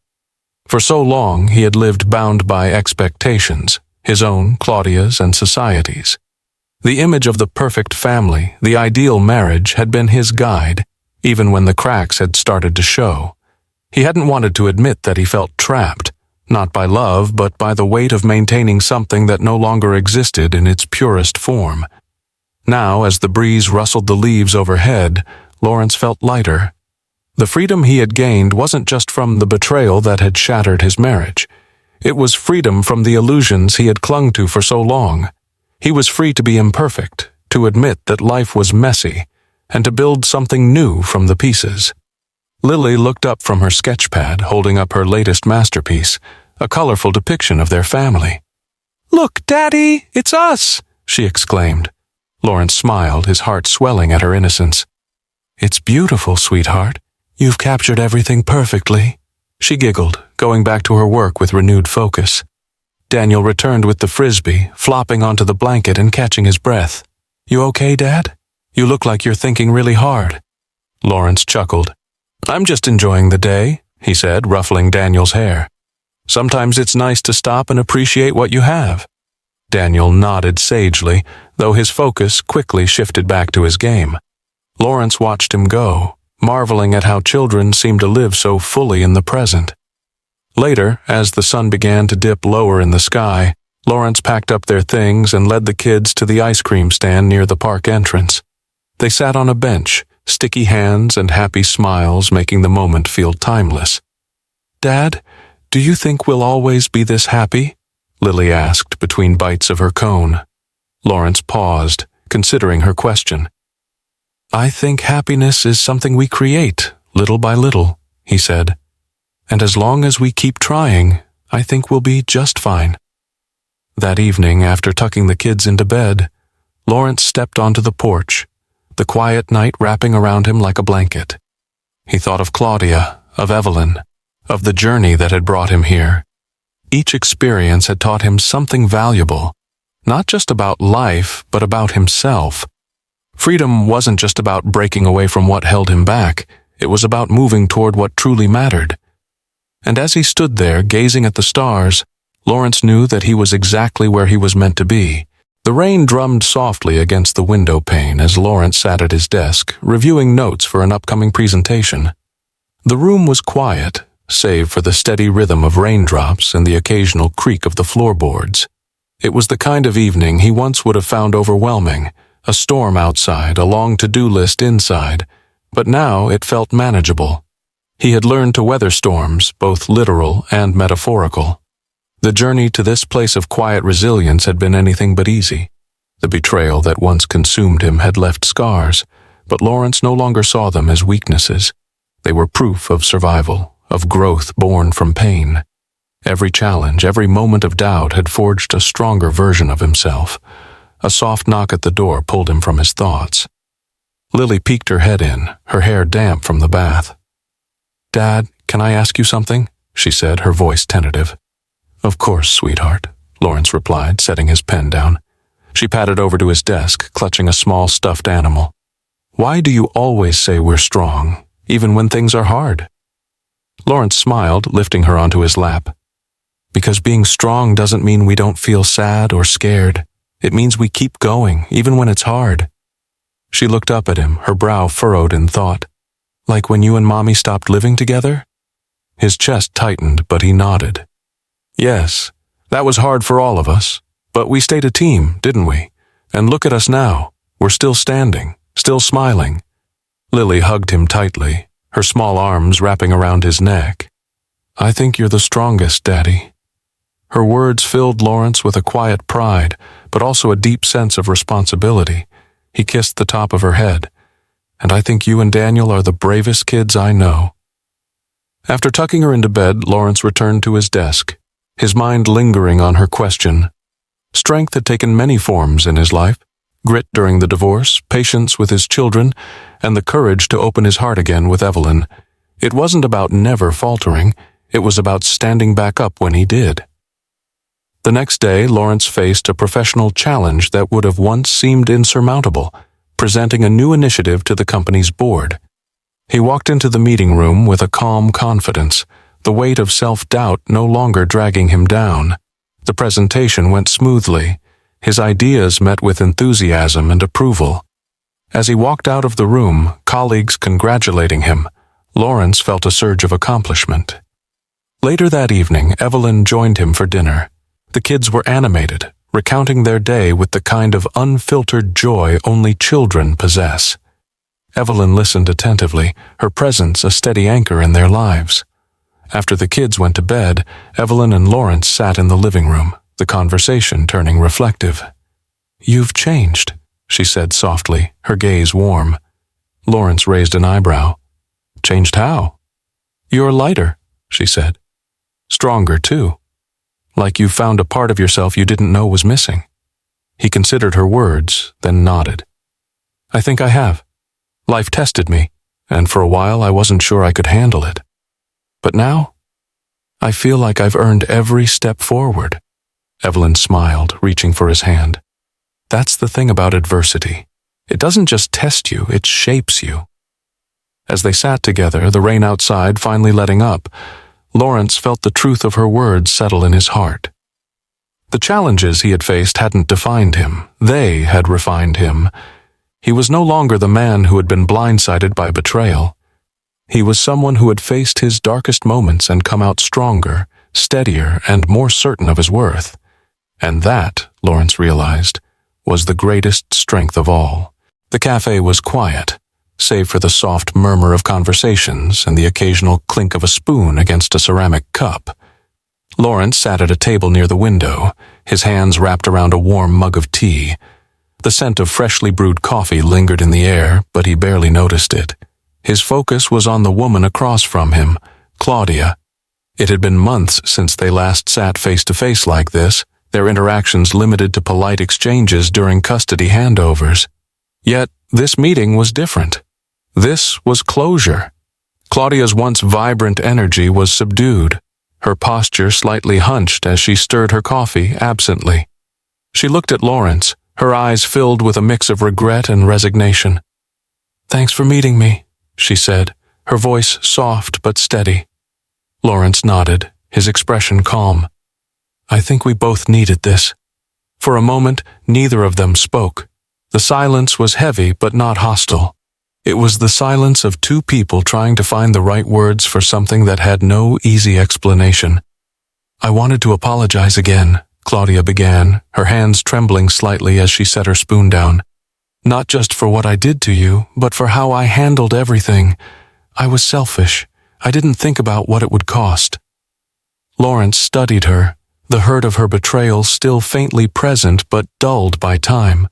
For so long, he had lived bound by expectations, his own, Claudia's, and society's. The image of the perfect family, the ideal marriage, had been his guide, even when the cracks had started to show. He hadn't wanted to admit that he felt trapped, not by love, but by the weight of maintaining something that no longer existed in its purest form. Now, as the breeze rustled the leaves overhead, Lawrence felt lighter. The freedom he had gained wasn't just from the betrayal that had shattered his marriage. It was freedom from the illusions he had clung to for so long. He was free to be imperfect, to admit that life was messy, and to build something new from the pieces. Lily looked up from her sketch pad, holding up her latest masterpiece, a colorful depiction of their family. "Look, Daddy, it's us!" she exclaimed. Lawrence smiled, his heart swelling at her innocence. "It's beautiful, sweetheart. You've captured everything perfectly." She giggled, going back to her work with renewed focus. Daniel returned with the frisbee, flopping onto the blanket and catching his breath. "You okay, Dad? You look like you're thinking really hard." Lawrence chuckled. "I'm just enjoying the day," he said, ruffling Daniel's hair. "Sometimes it's nice to stop and appreciate what you have." Daniel nodded sagely, though his focus quickly shifted back to his game. Lawrence watched him go, marveling at how children seem to live so fully in the present. Later, as the sun began to dip lower in the sky, Lawrence packed up their things and led the kids to the ice cream stand near the park entrance. They sat on a bench, sticky hands and happy smiles making the moment feel timeless. "Dad, do you think we'll always be this happy?" Lily asked between bites of her cone. Lawrence paused, considering her question. "I think happiness is something we create, little by little," he said. "And as long as we keep trying, I think we'll be just fine." That evening, after tucking the kids into bed, Lawrence stepped onto the porch, the quiet night wrapping around him like a blanket. He thought of Claudia, of Evelyn, of the journey that had brought him here. Each experience had taught him something valuable, not just about life, but about himself. Freedom wasn't just about breaking away from what held him back, it was about moving toward what truly mattered. And as he stood there, gazing at the stars, Lawrence knew that he was exactly where he was meant to be. The rain drummed softly against the window pane as Lawrence sat at his desk, reviewing notes for an upcoming presentation. The room was quiet, save for the steady rhythm of raindrops and the occasional creak of the floorboards. It was the kind of evening he once would have found overwhelming, a storm outside, a long to-do list inside, but now it felt manageable. He had learned to weather storms, both literal and metaphorical. The journey to this place of quiet resilience had been anything but easy. The betrayal that once consumed him had left scars, but Lawrence no longer saw them as weaknesses. They were proof of survival, of growth born from pain. Every challenge, every moment of doubt had forged a stronger version of himself. A soft knock at the door pulled him from his thoughts. Lily peeked her head in, her hair damp from the bath. "Dad, can I ask you something?" she said, her voice tentative. "Of course, sweetheart," Lawrence replied, setting his pen down. She patted over to his desk, clutching a small stuffed animal. "Why do you always say we're strong, even when things are hard?" Lawrence smiled, lifting her onto his lap. "Because being strong doesn't mean we don't feel sad or scared. It means we keep going, even when it's hard." She looked up at him, her brow furrowed in thought. "Like when you and Mommy stopped living together?" His chest tightened, but he nodded. "Yes, that was hard for all of us, but we stayed a team, didn't we? And look at us now. We're still standing, still smiling." Lily hugged him tightly, her small arms wrapping around his neck. "I think you're the strongest, Daddy." Her words filled Lawrence with a quiet pride, but also a deep sense of responsibility. He kissed the top of her head. "And I think you and Daniel are the bravest kids I know." After tucking her into bed, Lawrence returned to his desk, his mind lingering on her question. Strength had taken many forms in his life. Grit during the divorce, patience with his children, and the courage to open his heart again with Evelyn. It wasn't about never faltering, it was about standing back up when he did. The next day, Lawrence faced a professional challenge that would have once seemed insurmountable, presenting a new initiative to the company's board. He walked into the meeting room with a calm confidence, the weight of self-doubt no longer dragging him down. The presentation went smoothly. His ideas met with enthusiasm and approval. As he walked out of the room, colleagues congratulating him, Lawrence felt a surge of accomplishment. Later that evening, Evelyn joined him for dinner. The kids were animated, recounting their day with the kind of unfiltered joy only children possess. Evelyn listened attentively, her presence a steady anchor in their lives. After the kids went to bed, Evelyn and Lawrence sat in the living room, the conversation turning reflective. "You've changed," she said softly, her gaze warm. Lawrence raised an eyebrow. "Changed how?" "You're lighter," she said. "Stronger, too. Like you found a part of yourself you didn't know was missing." He considered her words, then nodded. "I think I have. Life tested me, and for a while I wasn't sure I could handle it. But now, I feel like I've earned every step forward." Evelyn smiled, reaching for his hand. "That's the thing about adversity. It doesn't just test you, it shapes you." As they sat together, the rain outside finally letting up, Lawrence felt the truth of her words settle in his heart. The challenges he had faced hadn't defined him. They had refined him. He was no longer the man who had been blindsided by betrayal. He was someone who had faced his darkest moments and come out stronger, steadier, and more certain of his worth. And that, Lawrence realized, was the greatest strength of all. The cafe was quiet, save for the soft murmur of conversations and the occasional clink of a spoon against a ceramic cup. Lawrence sat at a table near the window, his hands wrapped around a warm mug of tea. The scent of freshly brewed coffee lingered in the air, but he barely noticed it. His focus was on the woman across from him, Claudia. It had been months since they last sat face-to-face like this, their interactions limited to polite exchanges during custody handovers. Yet, this meeting was different. This was closure. Claudia's once vibrant energy was subdued, her posture slightly hunched as she stirred her coffee absently. She looked at Lawrence, her eyes filled with a mix of regret and resignation. "Thanks for meeting me," she said, her voice soft but steady. Lawrence nodded, his expression calm. "I think we both needed this." For a moment, neither of them spoke. The silence was heavy but not hostile. It was the silence of two people trying to find the right words for something that had no easy explanation. "I wanted to apologize again," Claudia began, her hands trembling slightly as she set her spoon down. "Not just for what I did to you, but for how I handled everything. I was selfish. I didn't think about what it would cost." Lawrence studied her, the hurt of her betrayal still faintly present but dulled by time.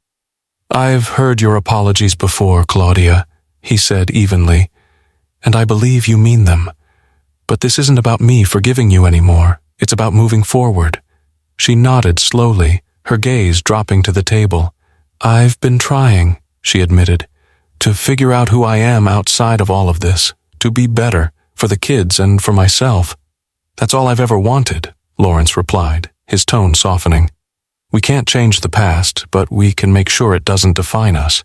"I've heard your apologies before, Claudia," he said evenly, "and I believe you mean them. But this isn't about me forgiving you anymore. It's about moving forward." She nodded slowly, her gaze dropping to the table. "I've been trying," she admitted, "to figure out who I am outside of all of this, to be better, for the kids and for myself." "That's all I've ever wanted," Lawrence replied, his tone softening. "We can't change the past, but we can make sure it doesn't define us."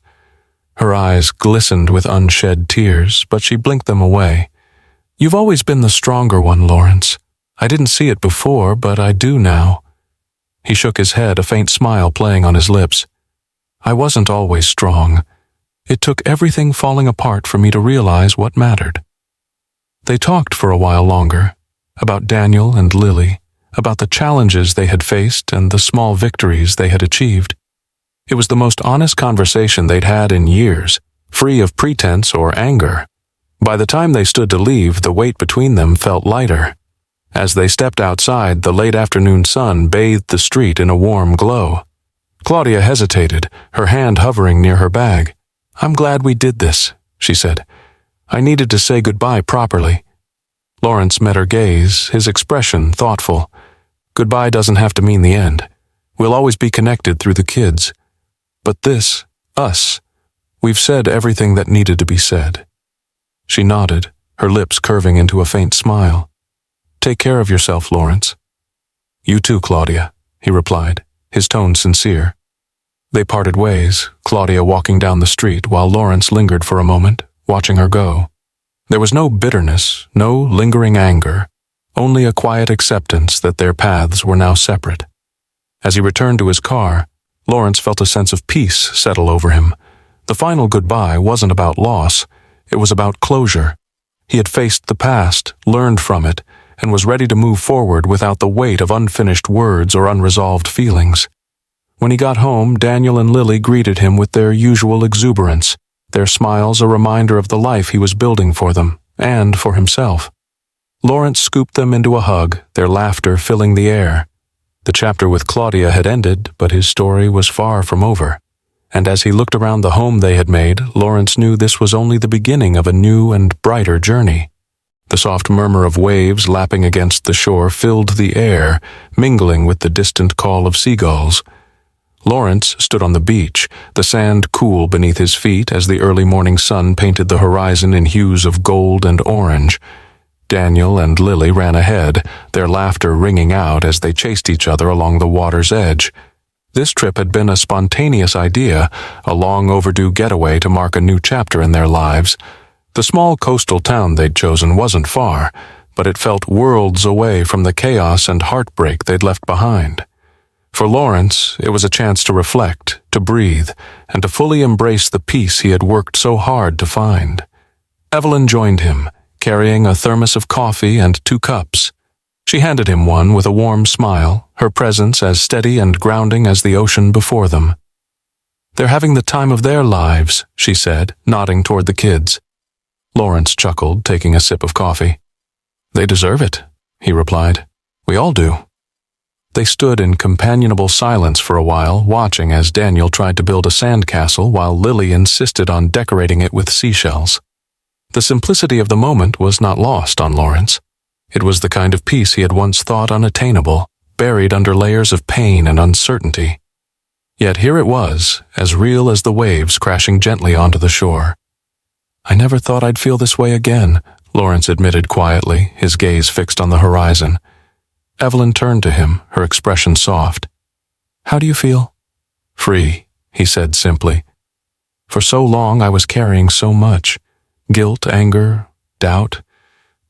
Her eyes glistened with unshed tears, but she blinked them away. "You've always been the stronger one, Lawrence. I didn't see it before, but I do now." He shook his head, a faint smile playing on his lips. "I wasn't always strong. It took everything falling apart for me to realize what mattered." They talked for a while longer, about Daniel and Lily, about the challenges they had faced and the small victories they had achieved. It was the most honest conversation they'd had in years, free of pretense or anger. By the time they stood to leave, the weight between them felt lighter. As they stepped outside, the late afternoon sun bathed the street in a warm glow. Claudia hesitated, her hand hovering near her bag. "I'm glad we did this," she said. "I needed to say goodbye properly." Lawrence met her gaze, his expression thoughtful. "Goodbye doesn't have to mean the end. We'll always be connected through the kids." But this, us, we've said everything that needed to be said. She nodded, her lips curving into a faint smile. Take care of yourself, Lawrence. You too, Claudia, he replied, his tone sincere. They parted ways, Claudia walking down the street while Lawrence lingered for a moment, watching her go. There was no bitterness, no lingering anger, only a quiet acceptance that their paths were now separate. As he returned to his car, Lawrence felt a sense of peace settle over him. The final goodbye wasn't about loss, it was about closure. He had faced the past, learned from it, and was ready to move forward without the weight of unfinished words or unresolved feelings. When he got home, Daniel and Lily greeted him with their usual exuberance, their smiles a reminder of the life he was building for them, and for himself. Lawrence scooped them into a hug, their laughter filling the air. The chapter with Claudia had ended, but his story was far from over. And as he looked around the home they had made, Lawrence knew this was only the beginning of a new and brighter journey. The soft murmur of waves lapping against the shore filled the air, mingling with the distant call of seagulls. Lawrence stood on the beach, the sand cool beneath his feet as the early morning sun painted the horizon in hues of gold and orange. Daniel and Lily ran ahead, their laughter ringing out as they chased each other along the water's edge. This trip had been a spontaneous idea, a long overdue getaway to mark a new chapter in their lives. The small coastal town they'd chosen wasn't far, but it felt worlds away from the chaos and heartbreak they'd left behind. For Lawrence, it was a chance to reflect, to breathe, and to fully embrace the peace he had worked so hard to find. Evelyn joined him, carrying a thermos of coffee and 2 cups. She handed him one with a warm smile, her presence as steady and grounding as the ocean before them. "They're having the time of their lives," she said, nodding toward the kids. Lawrence chuckled, taking a sip of coffee. "They deserve it," he replied. "We all do." They stood in companionable silence for a while, watching as Daniel tried to build a sandcastle while Lily insisted on decorating it with seashells. The simplicity of the moment was not lost on Lawrence. It was the kind of peace he had once thought unattainable, buried under layers of pain and uncertainty. Yet here it was, as real as the waves crashing gently onto the shore. "I never thought I'd feel this way again," Lawrence admitted quietly, his gaze fixed on the horizon. Evelyn turned to him, her expression soft. "How do you feel?" "Free," he said simply. "For so long I was carrying so much. Guilt, anger, doubt.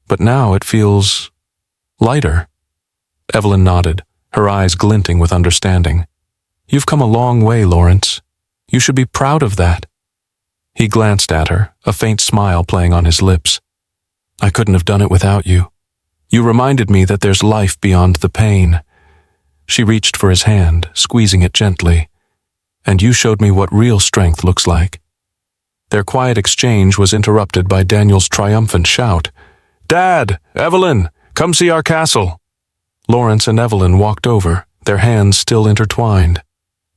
But now it feels lighter." Evelyn nodded, her eyes glinting with understanding. "You've come a long way, Lawrence. You should be proud of that." He glanced at her, a faint smile playing on his lips. "I couldn't have done it without you. You reminded me that there's life beyond the pain." She reached for his hand, squeezing it gently. "And you showed me what real strength looks like." Their quiet exchange was interrupted by Daniel's triumphant shout. "Dad! Evelyn! Come see our castle!" Lawrence and Evelyn walked over, their hands still intertwined.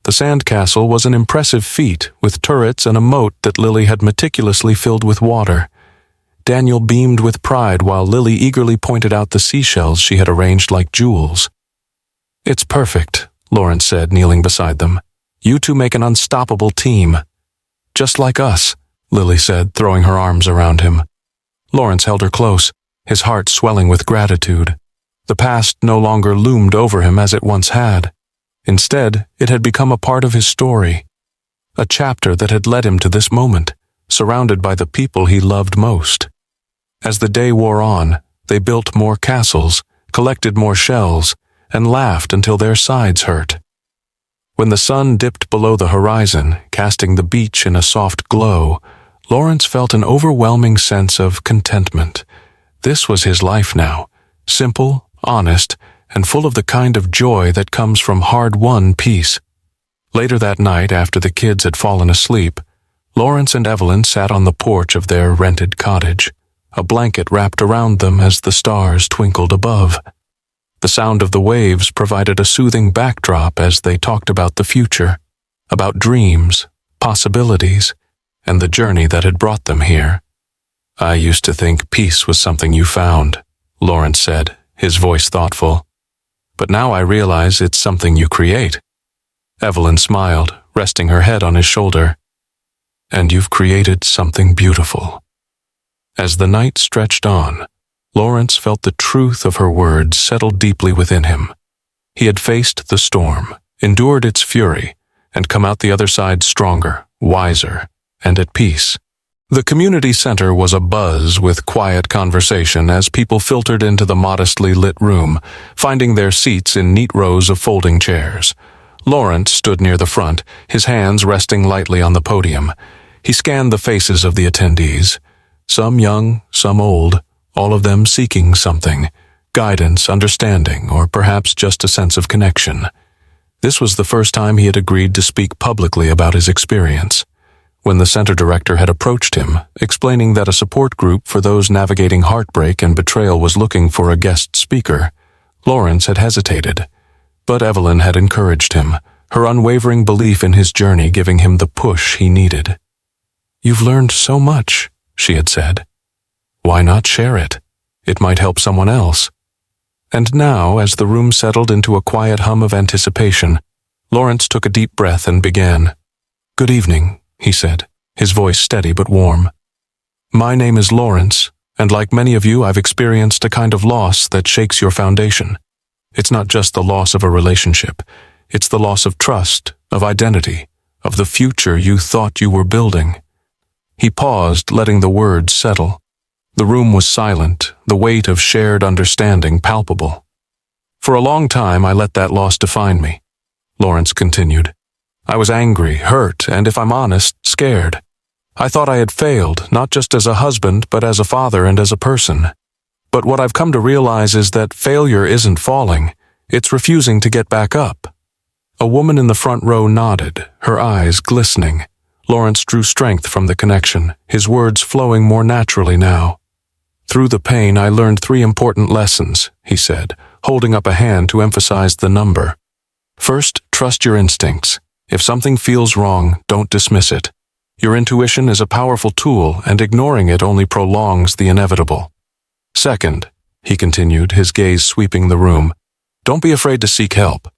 The sandcastle was an impressive feat, with turrets and a moat that Lily had meticulously filled with water. Daniel beamed with pride while Lily eagerly pointed out the seashells she had arranged like jewels. "It's perfect," Lawrence said, kneeling beside them. "You two make an unstoppable team." "Just like us," Lily said, throwing her arms around him. Lawrence held her close, his heart swelling with gratitude. The past no longer loomed over him as it once had. Instead, it had become a part of his story, a chapter that had led him to this moment, surrounded by the people he loved most. As the day wore on, they built more castles, collected more shells, and laughed until their sides hurt. When the sun dipped below the horizon, casting the beach in a soft glow, Lawrence felt an overwhelming sense of contentment. This was his life now, simple, honest, and full of the kind of joy that comes from hard-won peace. Later that night, after the kids had fallen asleep, Lawrence and Evelyn sat on the porch of their rented cottage, a blanket wrapped around them as the stars twinkled above. The sound of the waves provided a soothing backdrop as they talked about the future, about dreams, possibilities, and the journey that had brought them here. "I used to think peace was something you found," Lawrence said, his voice thoughtful. "But now I realize it's something you create." Evelyn smiled, resting her head on his shoulder. And you've created something beautiful. As the night stretched on, Lawrence felt the truth of her words settle deeply within him. He had faced the storm, endured its fury, and come out the other side stronger, wiser, and at peace. The community center was abuzz with quiet conversation as people filtered into the modestly lit room, finding their seats in neat rows of folding chairs. Lawrence stood near the front, his hands resting lightly on the podium. He scanned the faces of the attendees, some young, some old, all of them seeking something, guidance, understanding, or perhaps just a sense of connection. This was the first time he had agreed to speak publicly about his experience. When the center director had approached him, explaining that a support group for those navigating heartbreak and betrayal was looking for a guest speaker, Lawrence had hesitated. But Evelyn had encouraged him, her unwavering belief in his journey giving him the push he needed. "You've learned so much," she had said. "Why not share it? It might help someone else." And now, as the room settled into a quiet hum of anticipation, Lawrence took a deep breath and began. "Good evening," he said, his voice steady but warm. "My name is Lawrence, and like many of you, I've experienced a kind of loss that shakes your foundation. It's not just the loss of a relationship. It's the loss of trust, of identity, of the future you thought you were building." He paused, letting the words settle. The room was silent, the weight of shared understanding palpable. "For a long time, I let that loss define me," Lawrence continued. "I was angry, hurt, and if I'm honest, scared. I thought I had failed, not just as a husband, but as a father and as a person. But what I've come to realize is that failure isn't falling, it's refusing to get back up." A woman in the front row nodded, her eyes glistening. Lawrence drew strength from the connection, his words flowing more naturally now. "Through the pain, I learned 3 important lessons," he said, holding up a hand to emphasize the number. "First, trust your instincts. If something feels wrong, don't dismiss it. Your intuition is a powerful tool, and ignoring it only prolongs the inevitable. Second," he continued, his gaze sweeping the room, "don't be afraid to seek help.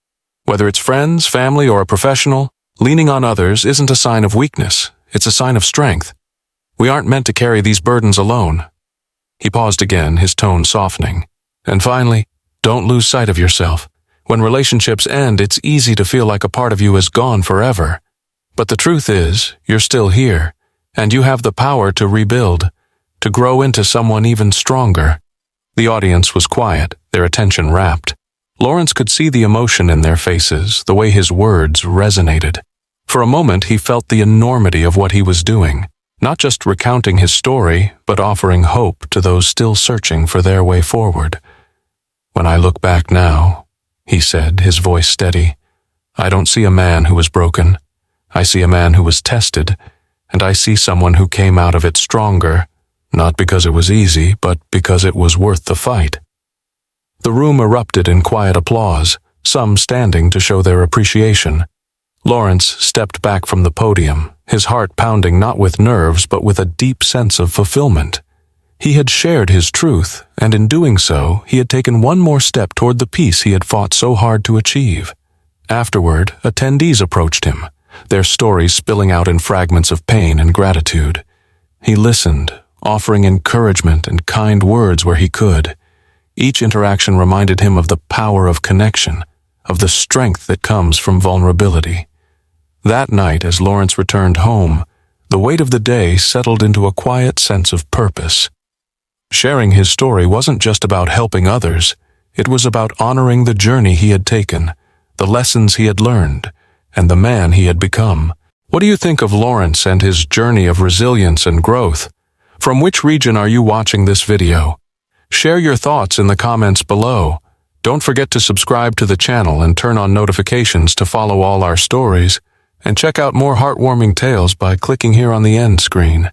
Whether it's friends, family, or a professional, leaning on others isn't a sign of weakness, it's a sign of strength. We aren't meant to carry these burdens alone." He paused again, his tone softening. "And finally, don't lose sight of yourself. When relationships end, it's easy to feel like a part of you is gone forever. But the truth is, you're still here, and you have the power to rebuild, to grow into someone even stronger." The audience was quiet, their attention rapt. Lawrence could see the emotion in their faces, the way his words resonated. For a moment, he felt the enormity of what he was doing, not just recounting his story, but offering hope to those still searching for their way forward. "When I look back now," he said, his voice steady, "I don't see a man who was broken. I see a man who was tested, and I see someone who came out of it stronger, not because it was easy, but because it was worth the fight." The room erupted in quiet applause, some standing to show their appreciation. Lawrence stepped back from the podium, his heart pounding not with nerves but with a deep sense of fulfillment. He had shared his truth, and in doing so, he had taken one more step toward the peace he had fought so hard to achieve. Afterward, attendees approached him, their stories spilling out in fragments of pain and gratitude. He listened, offering encouragement and kind words where he could. Each interaction reminded him of the power of connection, of the strength that comes from vulnerability. That night, as Lawrence returned home, the weight of the day settled into a quiet sense of purpose. Sharing his story wasn't just about helping others, it was about honoring the journey he had taken, the lessons he had learned, and the man he had become. What do you think of Lawrence and his journey of resilience and growth? From which region are you watching this video? Share your thoughts in the comments below. Don't forget to subscribe to the channel and turn on notifications to follow all our stories, and check out more heartwarming tales by clicking here on the end screen.